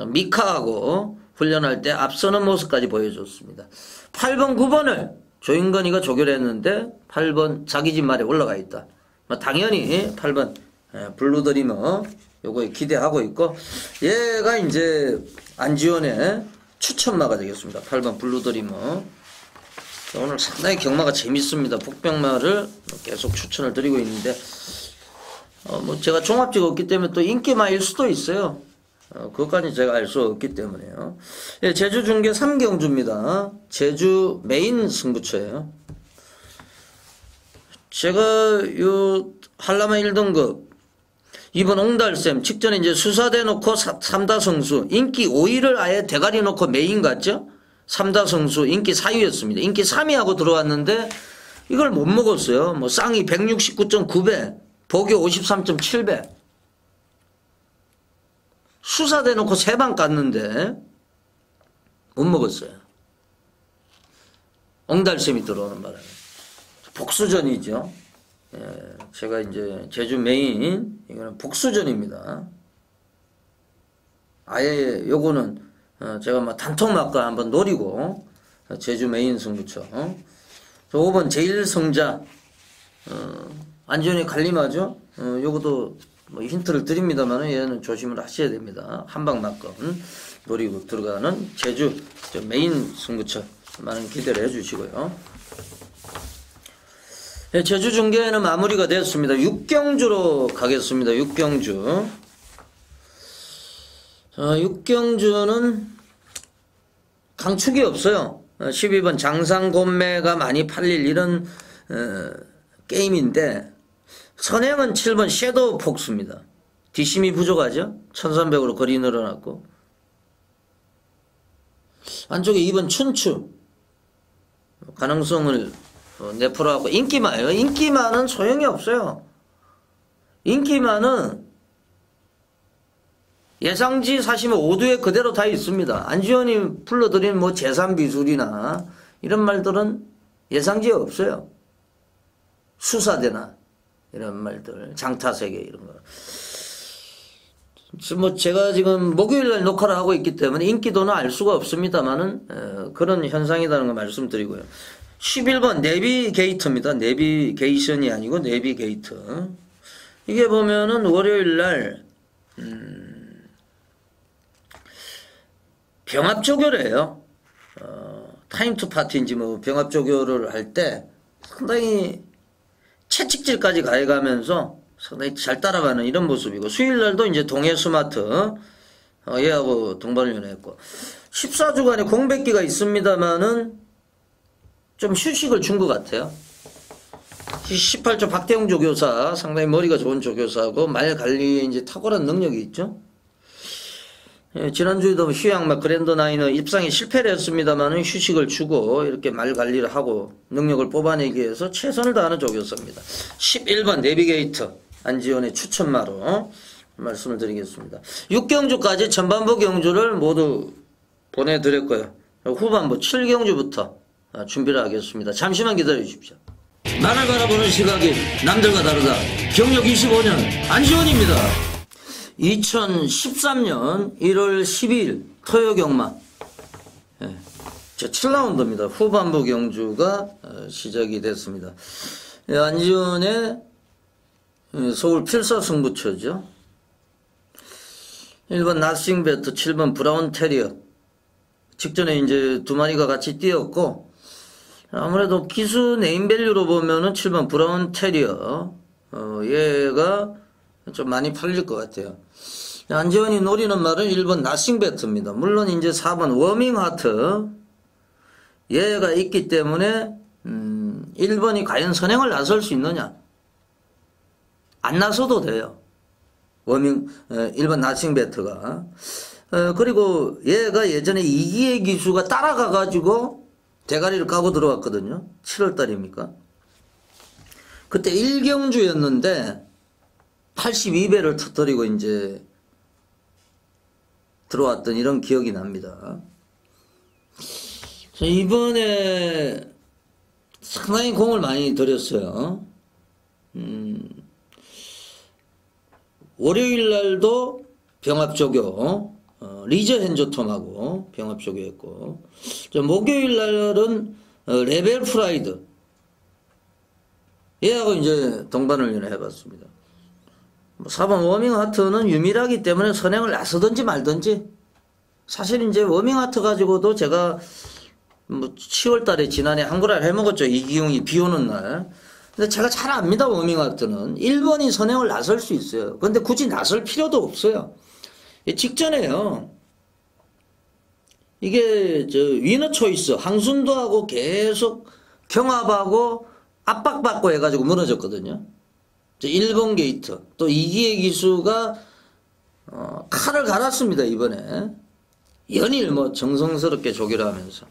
미카하고 훈련할 때 앞서는 모습까지 보여줬습니다. 8번, 9번을 조인건이가 조교를 했는데 8번 자기 집 말에 올라가 있다. 당연히 8번 블루드리머 요거에 기대하고 있고, 얘가 이제 안지원의 추천마가 되겠습니다. 8번 블루드리머. 오늘 상당히 경마가 재밌습니다. 복병마를 계속 추천을 드리고 있는데 뭐 제가 종합지가 없기 때문에 또 인기마일 수도 있어요. 그것까지 제가 알 수 없기 때문에요. 예, 제주 중계 3경주입니다. 제주 메인 승부처예요. 제가 요 한라마 1등급 2번 옹달샘 직전에 이제 수사대 놓고 3다 성수 인기 5위를 아예 대가리 놓고 메인 갔죠. 3다 성수 인기 4위였습니다. 인기 3위하고 들어왔는데 이걸 못 먹었어요. 뭐 쌍이 169.9배, 복이 53.7배. 수사대 놓고 3방 깠는데 못 먹었어요. 옹달샘이 들어오는 바람에. 복수전이죠. 예, 제가 이제 제주 메인, 이거는 복수전입니다. 아예 요거는 제가 뭐 단톡막과 한번 노리고 제주 메인 승부처. 5번 제1성자 안지원이 갈림하죠. 요것도 뭐 힌트를 드립니다만 얘는 조심을 하셔야 됩니다. 한방막건 노리고 들어가는 제주 메인 승부처 많은 기대를 해주시고요. 네, 제주 중계는 마무리가 되었습니다. 6경주로 가겠습니다. 6경주. 6경주는 강축이 없어요. 12번 장상곤매가 많이 팔릴 이런 게임인데 선행은 7번 섀도우 폭스입니다. 뒷심이 부족하죠. 1300으로 거리 늘어났고 안쪽에 2번 춘추 가능성을 내포하고 인기마예요. 인기마는 소용이 없어요. 인기마는 예상지 사시면 5두에 그대로 다 있습니다. 안지원이 불러드린 뭐 재산비술이나 이런 말들은 예상지에 없어요. 수사대나 이런 말들, 장타세계 이런 거. 뭐 제가 지금 목요일날 녹화를 하고 있기 때문에 인기도는 알 수가 없습니다만은 그런 현상이라는 거 말씀드리고요. 11번 내비게이터입니다. 내비게이션이 아니고 내비게이터. 이게 보면은 월요일날 병합조교래요. 타임 투 파티인지 뭐 병합조교를 할 때 상당히 채찍질까지 가해가면서 상당히 잘 따라가는 이런 모습이고, 수요일날도 이제 동해스마트 얘하고 동반을 연애했고, 14주간의 공백기가 있습니다만은 좀 휴식을 준 것 같아요. 18조 박태웅 조교사, 상당히 머리가 좋은 조교사고 말 관리에 이제 탁월한 능력이 있죠. 예, 지난주에도 휴양 그랜드 나이너 입상에 실패를 했습니다만 휴식을 주고 이렇게 말 관리를 하고 능력을 뽑아내기 위해서 최선을 다하는 조교사입니다. 11번 내비게이터 안지원의 추천마로 말씀을 드리겠습니다. 6경주까지 전반부 경주를 모두 보내드렸고요. 후반부 7경주부터 준비를 하겠습니다. 잠시만 기다려 주십시오. 나를 바라보는 시각이 남들과 다르다. 경력 25년 안지원입니다. 2013년 1월 12일 토요경마, 예, 7라운드입니다. 후반부 경주가 시작이 됐습니다. 예, 안지원의 서울 필사승부처죠. 1번 나싱베트, 7번 브라운 테리어. 직전에 이제 두 마리가 같이 뛰었고, 아무래도 기수 네임밸류로 보면은 7번 브라운 테리어, 얘가 좀 많이 팔릴 것 같아요. 안지원이 노리는 말은 1번 나싱베트입니다. 물론 이제 4번 워밍하트, 얘가 있기 때문에 1번이 과연 선행을 나설 수 있느냐? 안 나서도 돼요. 1번 나싱베트가. 그리고 얘가 예전에 이기의 기수가 따라가가지고 대가리를 까고 들어왔거든요. 7월달입니까? 그때 1경주였는데 82배를 터뜨리고 이제 들어왔던 이런 기억이 납니다. 이번에 상당히 공을 많이 들였어요. 월요일 날도 병합조교, 리저 핸저톰하고 병합조교했고, 목요일 날은 레벨 프라이드, 얘하고 이제 동반을 연애해봤습니다. 4번 워밍하트는 유밀하기 때문에 선행을 나서든지 말든지, 사실 이제 워밍하트 가지고도 제가 뭐 10월 달에 지난해 한글화를 해먹었죠. 이기용이 비 오는 날. 근데 제가 잘 압니다. 워밍하트는 1번이 선행을 나설 수 있어요. 근데 굳이 나설 필요도 없어요. 직전에요. 이게 위너 초이스 항순도하고 계속 경합하고 압박받고 해가지고 무너졌거든요. 1번 게이트, 또 이기의 기수가 칼을 갈았습니다. 이번에 연일 뭐 정성스럽게 조기를 하면서.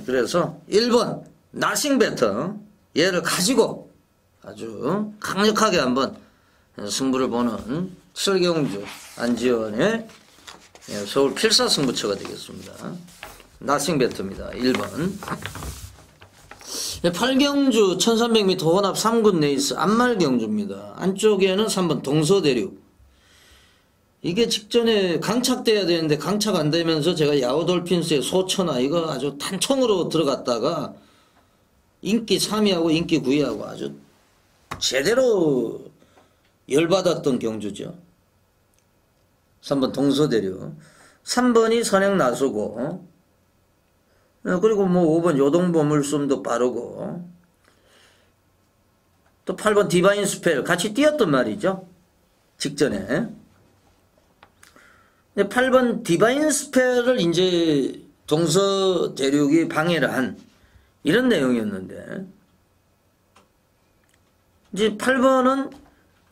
그래서 1번 나싱베터, 얘를 가지고 아주 강력하게 한번 승부를 보는 7경주 안지원의 서울 필사승부처가 되겠습니다. 나싱베터입니다. 1번. 8경주 1300m 혼합 3군 레이스 안말경주입니다. 안쪽에는 3번 동서대륙. 이게 직전에 강착돼야 되는데 강착 안 되면서 제가 야오돌핀스의 소천하 이거 아주 탄총으로 들어갔다가 인기 3위하고 인기 9위하고 아주 제대로 열받았던 경주죠. 3번 동서대륙. 3번이 선행 나서고, 그리고 뭐 5번 요동보물숨도 빠르고, 또 8번 디바인 스펠 같이 뛰었단 말이죠. 직전에. 8번 디바인 스펠을 이제 동서대륙이 방해를 한 이런 내용이었는데, 이제 8번은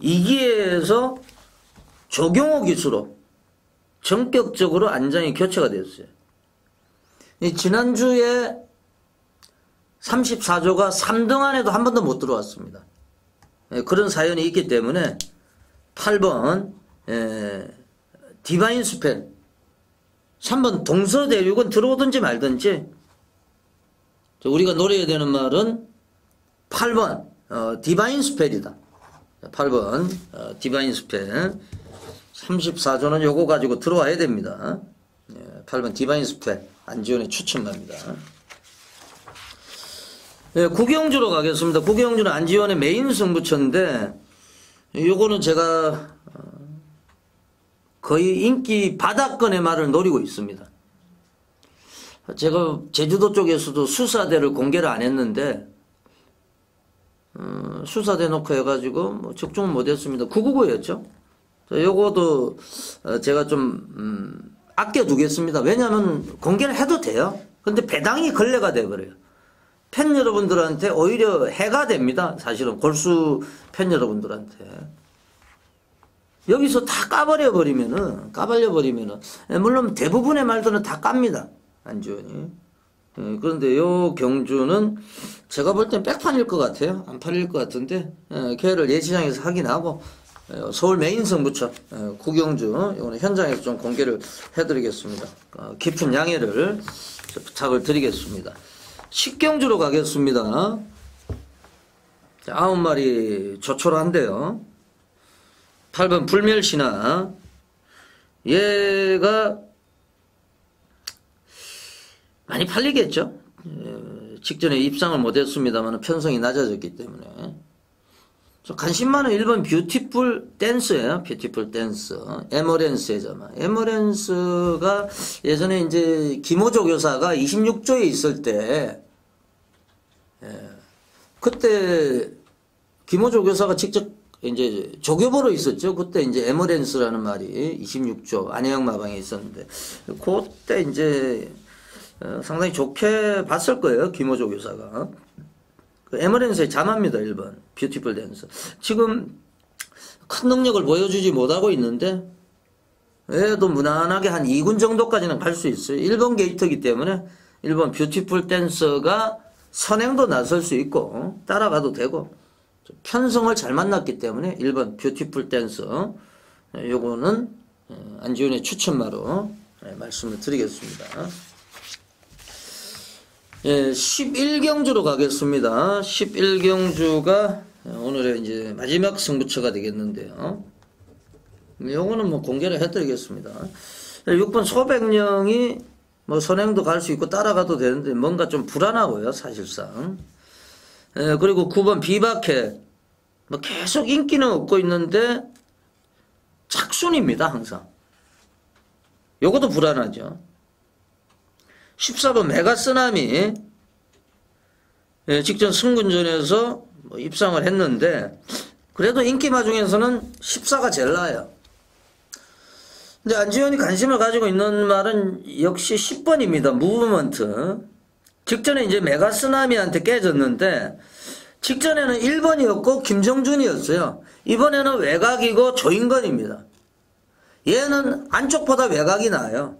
2기에서 조경호 기수로 전격적으로 안장이 교체가 됐어요. 지난주에 34조가 3등 안에도 한 번도 못 들어왔습니다. 그런 사연이 있기 때문에 8번 디바인 스펠, 3번 동서대륙은 들어오든지 말든지, 우리가 노려야 되는 말은 8번 디바인 스펠이다. 8번 디바인 스펠 34조는 요거 가지고 들어와야 됩니다. 8번 디바인 스펠 안지원의 추천갑니다. 네, 국영주로 가겠습니다. 국영주는 안지원의 메인 승부처인데, 요거는 제가 거의 인기 바닥권의 말을 노리고 있습니다. 제가 제주도 쪽에서도 수사대를 공개를 안 했는데, 수사대 놓고 해가지고 뭐 적중은 못했습니다. 999였죠. 요거도 제가 좀 아껴두겠습니다. 왜냐하면 공개를 해도 돼요. 근데 배당이 걸레가 돼버려요. 팬 여러분들한테 오히려 해가 됩니다. 사실은 골수 팬 여러분들한테. 여기서 다 까발려 버리면은 물론 대부분의 말들은 다 깝니다. 안지원이. 그런데 요 경주는 제가 볼 땐 백판일 것 같아요. 안 팔릴 것 같은데 걔를 예시장에서 확인하고 서울 메인 승부처 국영주 이거는 현장에서 좀 공개를 해드리겠습니다. 깊은 양해를 부탁을 드리겠습니다. 식경주로 가겠습니다. 9마리 조촐한데요. 8번 불멸신화. 얘가 많이 팔리겠죠. 직전에 입상을 못했습니다만 편성이 낮아졌기 때문에. 관심 많은 1번 뷰티풀 댄스예요. 뷰티풀 댄스. 에머랜스의 자마. 에머랜스가 예전에 이제 김호조 교사가 26조에 있을 때, 그때 김호조 교사가 직접 이제 조교보로 있었죠. 그때 이제 에머랜스라는 말이 26조 안해영마방에 있었는데, 그때 이제 상당히 좋게 봤을 거예요. 김호조 교사가. 에머랜스의 자마입니다. 1번 뷰티풀 댄스. 지금 큰 능력을 보여주지 못하고 있는데 얘도 무난하게 한 2군 정도까지는 갈 수 있어요. 1번 게이트이기 때문에 1번 뷰티풀 댄서가 선행도 나설 수 있고 따라가도 되고 편성을 잘 만났기 때문에 1번 뷰티풀 댄서 요거는 안지훈의 추천마로 말씀을 드리겠습니다. 11경주로 가겠습니다. 11경주가 오늘의 이제 마지막 승부처가 되겠는데요. 요거는 뭐 공개를 해드리겠습니다. 6번 소백령이 뭐 선행도 갈 수 있고 따라가도 되는데 뭔가 좀 불안하고요, 사실상. 그리고 9번 비박해. 뭐 계속 인기는 얻고 있는데 착순입니다, 항상. 요것도 불안하죠. 14번 메가쓰나미. 직전 승군전에서 뭐 입상을 했는데 그래도 인기마 중에서는 14가 제일 나아요. 근데 안지원이 관심을 가지고 있는 말은 역시 10번입니다. 무브먼트. 직전에 이제 메가쓰나미한테 깨졌는데 직전에는 1번이었고 김정준이었어요. 이번에는 외곽이고 조인건입니다. 얘는 안쪽보다 외곽이 나아요.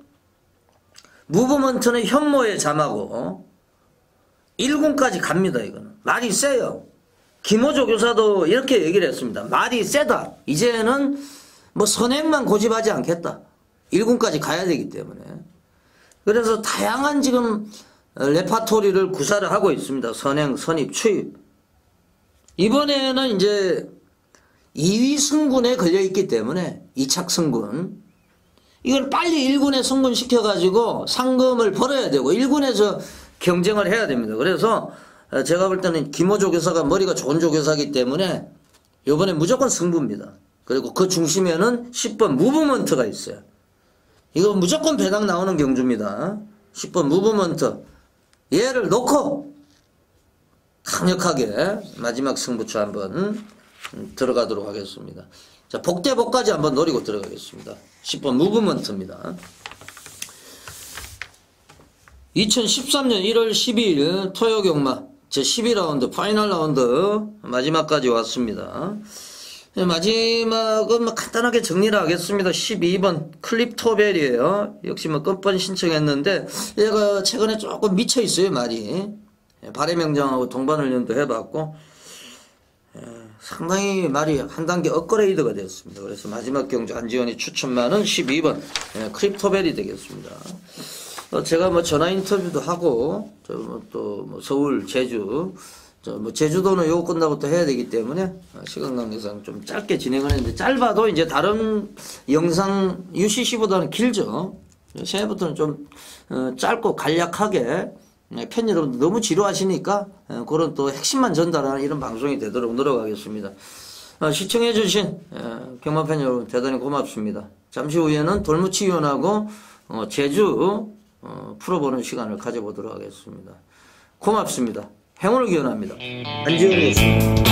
무브먼트는 현모의 자마고 1군까지 갑니다. 이거는 말이 세요. 김호조 교사도 이렇게 얘기를 했습니다. 말이 세다. 이제는 뭐 선행만 고집하지 않겠다. 1군까지 가야 되기 때문에. 그래서 다양한 지금 레파토리를 구사를 하고 있습니다. 선행, 선입, 추입. 이번에는 이제 2위 승군에 걸려있기 때문에 2착 승군. 이걸 빨리 1군에 승군시켜가지고 상금을 벌어야 되고 1군에서 경쟁을 해야 됩니다. 그래서 제가 볼 때는 김호조 교사가 머리가 좋은 조교사이기 때문에 이번에 무조건 승부입니다. 그리고 그 중심에는 10번 무브먼트가 있어요. 이거 무조건 배당 나오는 경주입니다. 10번 무브먼트. 얘를 놓고 강력하게 마지막 승부처 한번 들어가도록 하겠습니다. 자, 복대복까지 한번 노리고 들어가겠습니다. 10번 무브먼트입니다. 2013년 1월 12일 토요경마 제12라운드 파이널 라운드 마지막까지 왔습니다. 마지막은 뭐 간단하게 정리를 하겠습니다. 12번 클립토벨이에요. 역시 뭐 끝번 신청했는데 얘가 최근에 조금 미쳐 있어요, 말이. 발해명장하고 동반훈련도 해봤고 상당히 말이 한 단계 업그레이드가 되었습니다. 그래서 마지막 경주 안지원이 추천만은 12번 크립토벨이 되겠습니다. 제가 뭐 전화 인터뷰도 하고 또 뭐 서울, 제주, 뭐 제주도는 요거 끝나고 또 해야 되기 때문에 시간 관계상 좀 짧게 진행을 했는데 짧아도 이제 다른 영상 UCC보다는 길죠. 새해부터는 좀 짧고 간략하게 팬 여러분들 너무 지루하시니까 그런 또 핵심만 전달하는 이런 방송이 되도록 노력하겠습니다. 시청해주신 경마팬 여러분 대단히 고맙습니다. 잠시 후에는 돌무치위원하고 제주 풀어보는 시간을 가져보도록 하겠습니다. 고맙습니다. 행운을 기원합니다. 안지훈이었습니다.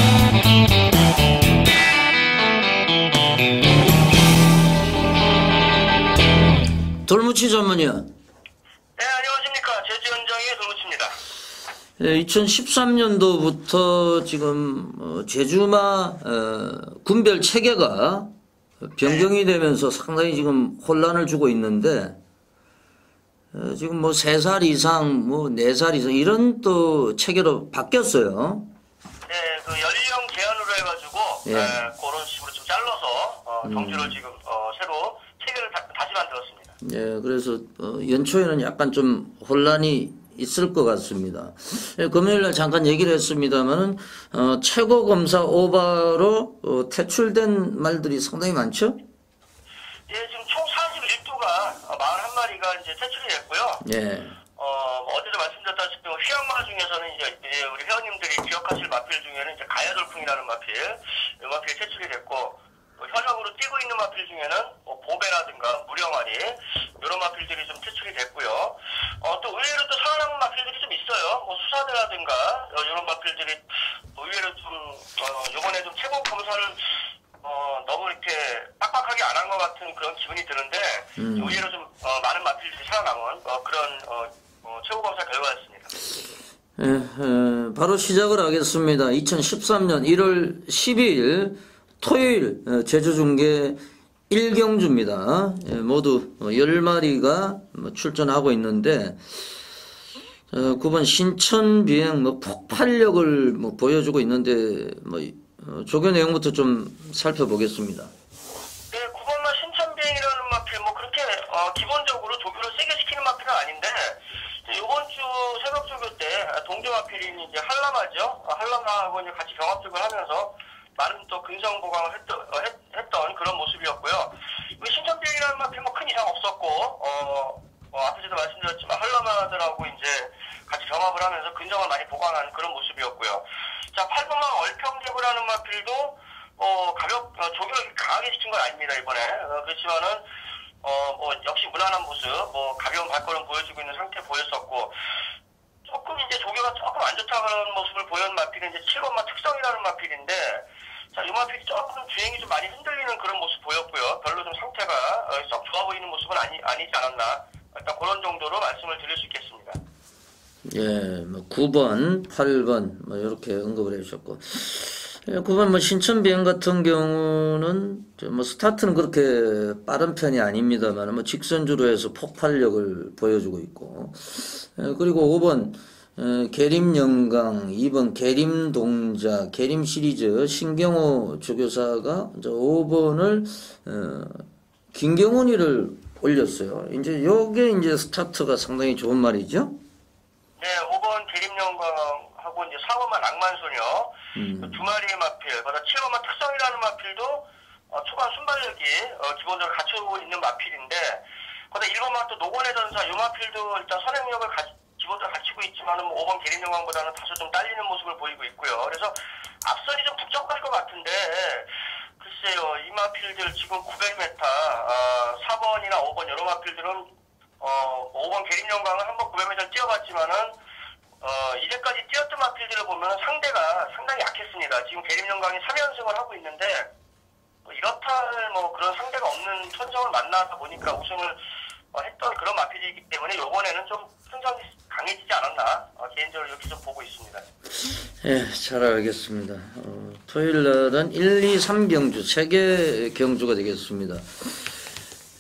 돌무치 전문위원. 네, 안녕하십니까. 제주 현장의 돌무치입니다. 2013년도부터 지금 제주마 군별 체계가 변경이 되면서 상당히 지금 혼란을 주고 있는데 지금 뭐 3살 이상, 뭐 4살 이상 이런 또 체계로 바뀌었어요. 네, 그 연령 제한으로 해가지고 그런 식으로 좀 잘라서 경주를 지금 새로 체계를 다시 만들었습니다. 예, 그래서 연초에는 약간 좀 혼란이 있을 것 같습니다. 금요일날 잠깐 얘기를 했습니다만은 최고 검사 오바로 퇴출된 말들이 상당히 많죠? 예, 지금 총 41두가 41마리가 이제 퇴출이 됐고요. 예. 어제도 말씀드렸다시피 휘양마 중에서는 이제 우리 회원님들이 기억하실 마필 중에는 이제 가야돌풍이라는 마필, 이 마필이 퇴출이 됐고 현역으로 뛰고 있는 마필 중에는 보배라든가 무령아리 이런 마필들이 좀 퇴출이 됐고요. 또 의외로 또 살아남은 마필들이 좀 있어요. 뭐 수사대라든가 이런 마필들이 의외로 좀 이번에 좀 최고 검사를 너무 이렇게 빡빡하게 안 한 것 같은 그런 기분이 드는데 의외로 좀 많은 마필들이 살아남은 그런 최고 검사 결과였습니다. 바로 시작을 하겠습니다. 2013년 1월 12일 토요일 제주중계 1경주입니다. 모두 10마리가 출전하고 있는데 9번 신천비행 폭발력을 보여주고 있는데 조교 내용부터 좀 살펴보겠습니다. 네, 9번만 신천비행이라는 마필 그렇게 기본적으로 조교를 세게 시키는 마필은 아닌데 이번 주 새벽 조교 때 동조 마필인 이제 한라마죠. 한라마하고 이제 같이 병합죽을 하면서 많은 또 근성 보강을 했던 그런 모습이었고요. 신천비행이라는 마필 큰 이상 없었고 앞에서도 말씀드렸지만 한라마들하고 이제 같이 병합을 하면서 근성을 많이 보강한 그런 모습이었고요. 자, 8번만 얼평제구라는 마필도 조교를 강하게 시킨 건 아닙니다 이번에. 그렇지만은 역시 무난한 모습, 가벼운 발걸음 보여주고 있는 상태 보였었고. 조금 이제 조교가 조금 안 좋다는 모습을 보여준 마필은 이제 7번마 특성이라는 마필인데, 자, 이 마필이 조금 주행이 좀 많이 흔들리는 그런 모습 보였고요. 별로 좀 상태가 썩 좋아 보이는 모습은 아니지 않았나. 일단 그런 정도로 말씀을 드릴 수 있겠습니다. 예, 9번, 8번, 이렇게 언급을 해주셨고. 9번 신천비행 같은 경우는 스타트는 그렇게 빠른 편이 아닙니다만 직선주로 해서 폭발력을 보여주고 있고, 그리고 5번 계림영강, 2번 계림동자, 계림시리즈 신경호 조교사가 이제 5번을 김경훈이를 올렸어요. 이제 요게 이제 스타트가 상당히 좋은 말이죠. 네, 5번 계림영강하고 이제 4번만 낭만소녀 두 마리의 마필, 그다음 7번만 특성이라는 마필도 초반 순발력이 기본적으로 갖추고 있는 마필인데, 그다음 1번만 또 노곤의 전사 이 마필도 일단 선행력을 기본적으로 갖추고 있지만은 5번 계림영강보다는 다소 좀 딸리는 모습을 보이고 있고요. 그래서 앞선이 좀 북적할 것 같은데, 글쎄요, 이 마필들 지금 900m, 4번이나 5번 여러 마필들은 5번 계림영강은 한번 900m 뛰어봤지만은 이제까지 뛰었던 마필들을 보면 상대가 상당히 약했습니다. 지금 계림영강이 3연승을 하고 있는데 이렇다 할 그런 상대가 없는 천성을 만나다 보니까 우승을 했던 그런 마필이기 때문에 이번에는 좀 천성이 강해지지 않았나 개인적으로 이렇게 좀 보고 있습니다. 예, 잘 알겠습니다. 토요일 날은 1, 2, 3경주 3개 경주가 되겠습니다.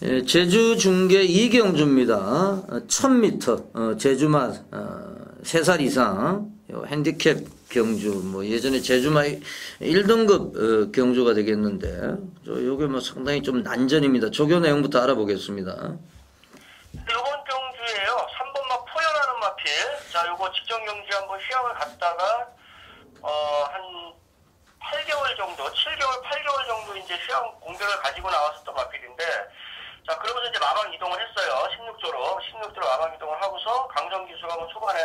예, 제주 중계 2경주입니다. 1000m 제주마 3살 이상 핸디캡 경주 예전에 제주마 1등급 경주가 되겠는데 요게 상당히 좀 난전입니다. 조교 내용부터 알아보겠습니다. 이번 경주에요. 3번마 포연하는 마필. 자, 요거 직전 경주 한번 휴양을 갔다가 한 8개월 정도, 7개월, 8개월 정도 이제 휴양 공백을 가지고 나왔었던 마필인데, 자, 그러면서 이제 마방 이동을 했어요. 16조로 마방 이동을 하고서 강정 기수가 뭐 초반에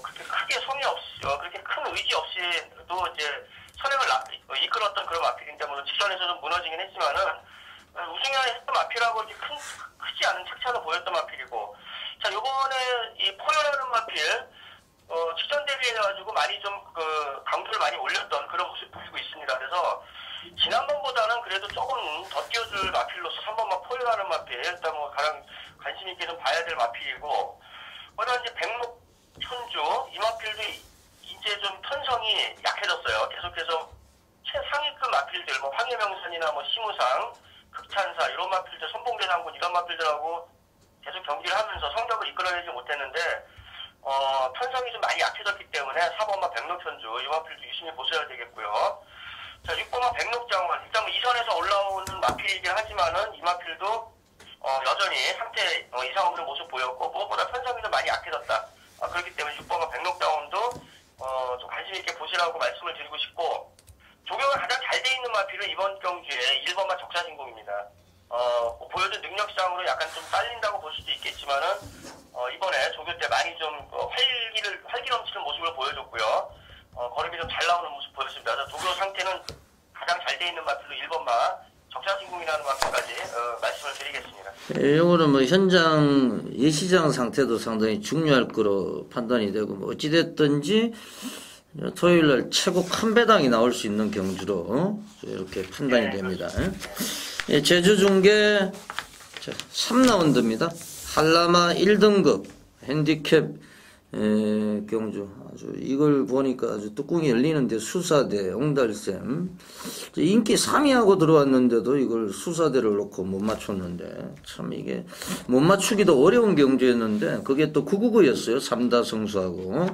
그렇게 크게 성의 없이 그렇게 큰 의지 없이도 이제 선행을 이끌었던 그런 마필인데 물론 직전에서 좀 무너지긴 했지만은 우승에 했던 마필하고 이렇게 크지 않은 착차로 보였던 마필이고 자 요번에 이 포효라는 마필 직전 대비해가지고 많이 좀 강도를 많이 올렸던 그런 모습 보이고 있습니다. 그래서 지난번보다는 그래도 조금 더 뛰어줄 마필로서 3번만 포효라는 마필 일단 뭐 가장 관심 있게 좀 봐야 될 마필이고 그다음 이제 백록 천주 이 마필도 이제 좀 편성이 약해졌어요. 계속해서 최상위급 마필들 뭐 황해명산이나 뭐 시무상, 극찬사 이런 마필들, 선봉대장군 이런 마필들하고 계속 경기를 하면서 성적을 이끌어내지 못했는데 편성이 좀 많이 약해졌기 때문에 4번마 백록천주 이 마필도 유심히 보셔야 되겠고요. 자 6번마 백록장원 일단 뭐 2선에서 올라오는 마필이긴 하지만은 이 마필도 여전히 상태 이상 없는 모습 보였고 무엇보다 편성이 좀 많이 약해졌다. 그렇기 때문에 6번마 백록장원도 좀 관심 있게 보시라고 말씀을 드리고 싶고 조경을 가장 잘 돼 있는 마필은 이번 경주에 1번마 적사진공입니다. 보여준 능력상으로 약간 좀 딸린다고 볼 수도 있겠지만은 이번에 조교 때 많이 좀 활기 넘치는 모습을 보여줬고요. 걸음이 좀 잘 나오는 모습 보였습니다. 그래서 조교 상태는 가장 잘 돼 있는 마필로 1번마 적사진공이라는 마필까지 말씀을 드리겠습니다. 이거는 뭐 현장 예시장 상태도 상당히 중요할 거로 판단이 되고 뭐 어찌됐든지 토요일날 최고 큰 배당이 나올 수 있는 경주로 이렇게 판단이 됩니다. 예, 제주 중계 3라운드입니다. 한라마 1등급 핸디캡 경주 아주 이걸 보니까 아주 뚜껑이 열리는데 수사대 옹달샘 인기 3위하고 들어왔는데도 이걸 수사대를 놓고 못 맞췄는데 참 이게 못 맞추기도 어려운 경주였는데 그게 또 999였어요. 3다 성수하고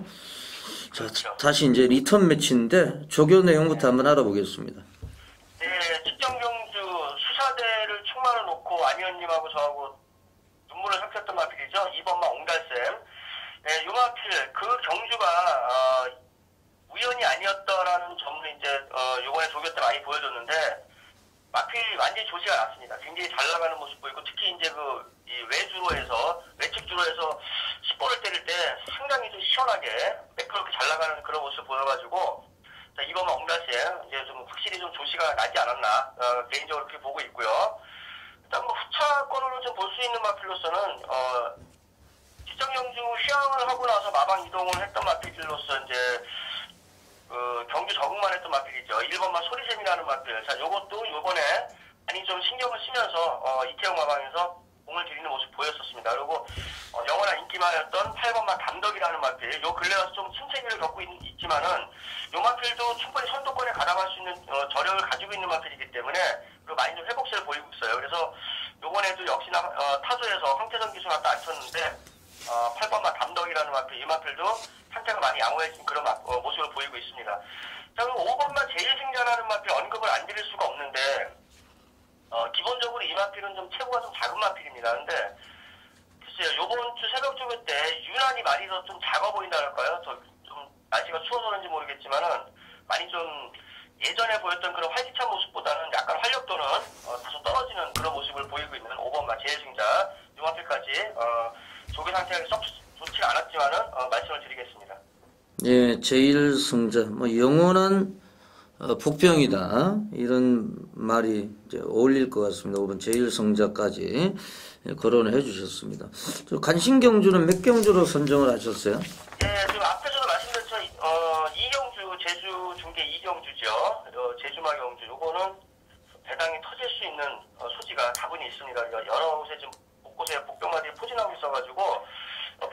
자 다시 이제 리턴 매치인데 조교 내용부터 한번 알아보겠습니다. 네, 측정 경주 수사대를 충만을 놓고 안위원님하고 저하고 눈물을 삭혔던 마필이죠. 2번마 옹달샘. 네, 요 마필 그 경주가 우연이 아니었다라는 점을 이제 요번에 조교 때 많이 보여줬는데 마필이 완전히 조시가 났습니다. 굉장히 잘 나가는 모습 보이고 특히 이제 이 외측주로 해서 10볼을 때릴 때 상당히 좀 시원하게 매끄럽게 잘 나가는 그런 모습 보여가지고 자, 이번 옹달샘 이제 좀 확실히 좀 조시가 나지 않았나 개인적으로 그렇게 보고 있고요. 일단 뭐 후차권으로 좀 볼 수 있는 마필로서는 직전경주 휴양을 하고 나서 마방 이동을 했던 마필들로서 이제 경주 적응만 했던 마필이죠. 1번마 소리샘이라는 마필. 자, 요것도 요번에 많이 좀 신경을 쓰면서 이태영 마방에서 공을 들이는 모습 보였었습니다. 그리고 영원한 인기만이었던 8번마 담덕이라는 마필. 요 근래 와서 좀 침체기를 겪고 있지만은 요 마필도 충분히 선두권에 가담할 수 있는 저력을 가지고 있는 마필이기 때문에 그리고 많이 좀 회복세를 보이고 있어요. 그래서 요번에도 역시나 타조에서 황태성 기수가 따쳤는데 8번마 담덕이라는 마필, 이 마필도 상태가 많이 양호해진 그런 모습을 보이고 있습니다. 자, 그리고 5번마 제일승자라는 마필 언급을 안 드릴 수가 없는데 기본적으로 이 마필은 좀 체구가 좀 작은 마필입니다. 근데 글쎄요, 요번 주 새벽 조교 때 유난히 많이 더 좀 작아 보인다랄까요? 좀 날씨가 추워서 그런지 모르겠지만은 많이 좀 예전에 보였던 그런 활기찬 모습보다는 약간 활력도는 다소 떨어지는 그런 모습을 보이고 있는 5번마 제일승자 이 마필까지 조교 상태가 썩 좋지 않았지만은 말씀을 드리겠습니다. 예, 제일승자 뭐 영원한 복병이다 이런 말이 이제 어울릴 것 같습니다. 5번 제일승자까지 거론을 해주셨습니다. 간신경주는 몇 경주로 선정을 하셨어요? 예, 지금 앞에서도 말씀드렸지만 이경주 제주 중계 이경주죠. 제주마 경주 요거는 배당이 터질 수 있는 소지가 다분히 있습니다. 여러 곳에 지금 곳에 복병마들이 포진하고 있어가지고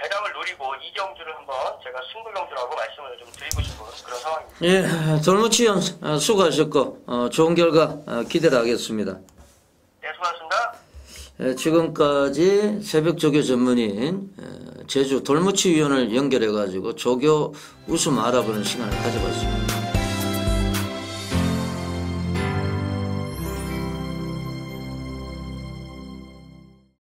배당을 노리고 이경주를 한번 제가 승부경주라고 말씀을 좀 드리고 싶은 그런 상황입니다. 예, 돌무치원 수고하셨고 좋은 결과 기대를 하겠습니다. 네, 수고하셨습니다. 예, 지금까지 새벽 조교 전문인 제주 돌무치위원을 연결해가지고 조교 웃음 알아보는 시간을 가져봤습니다.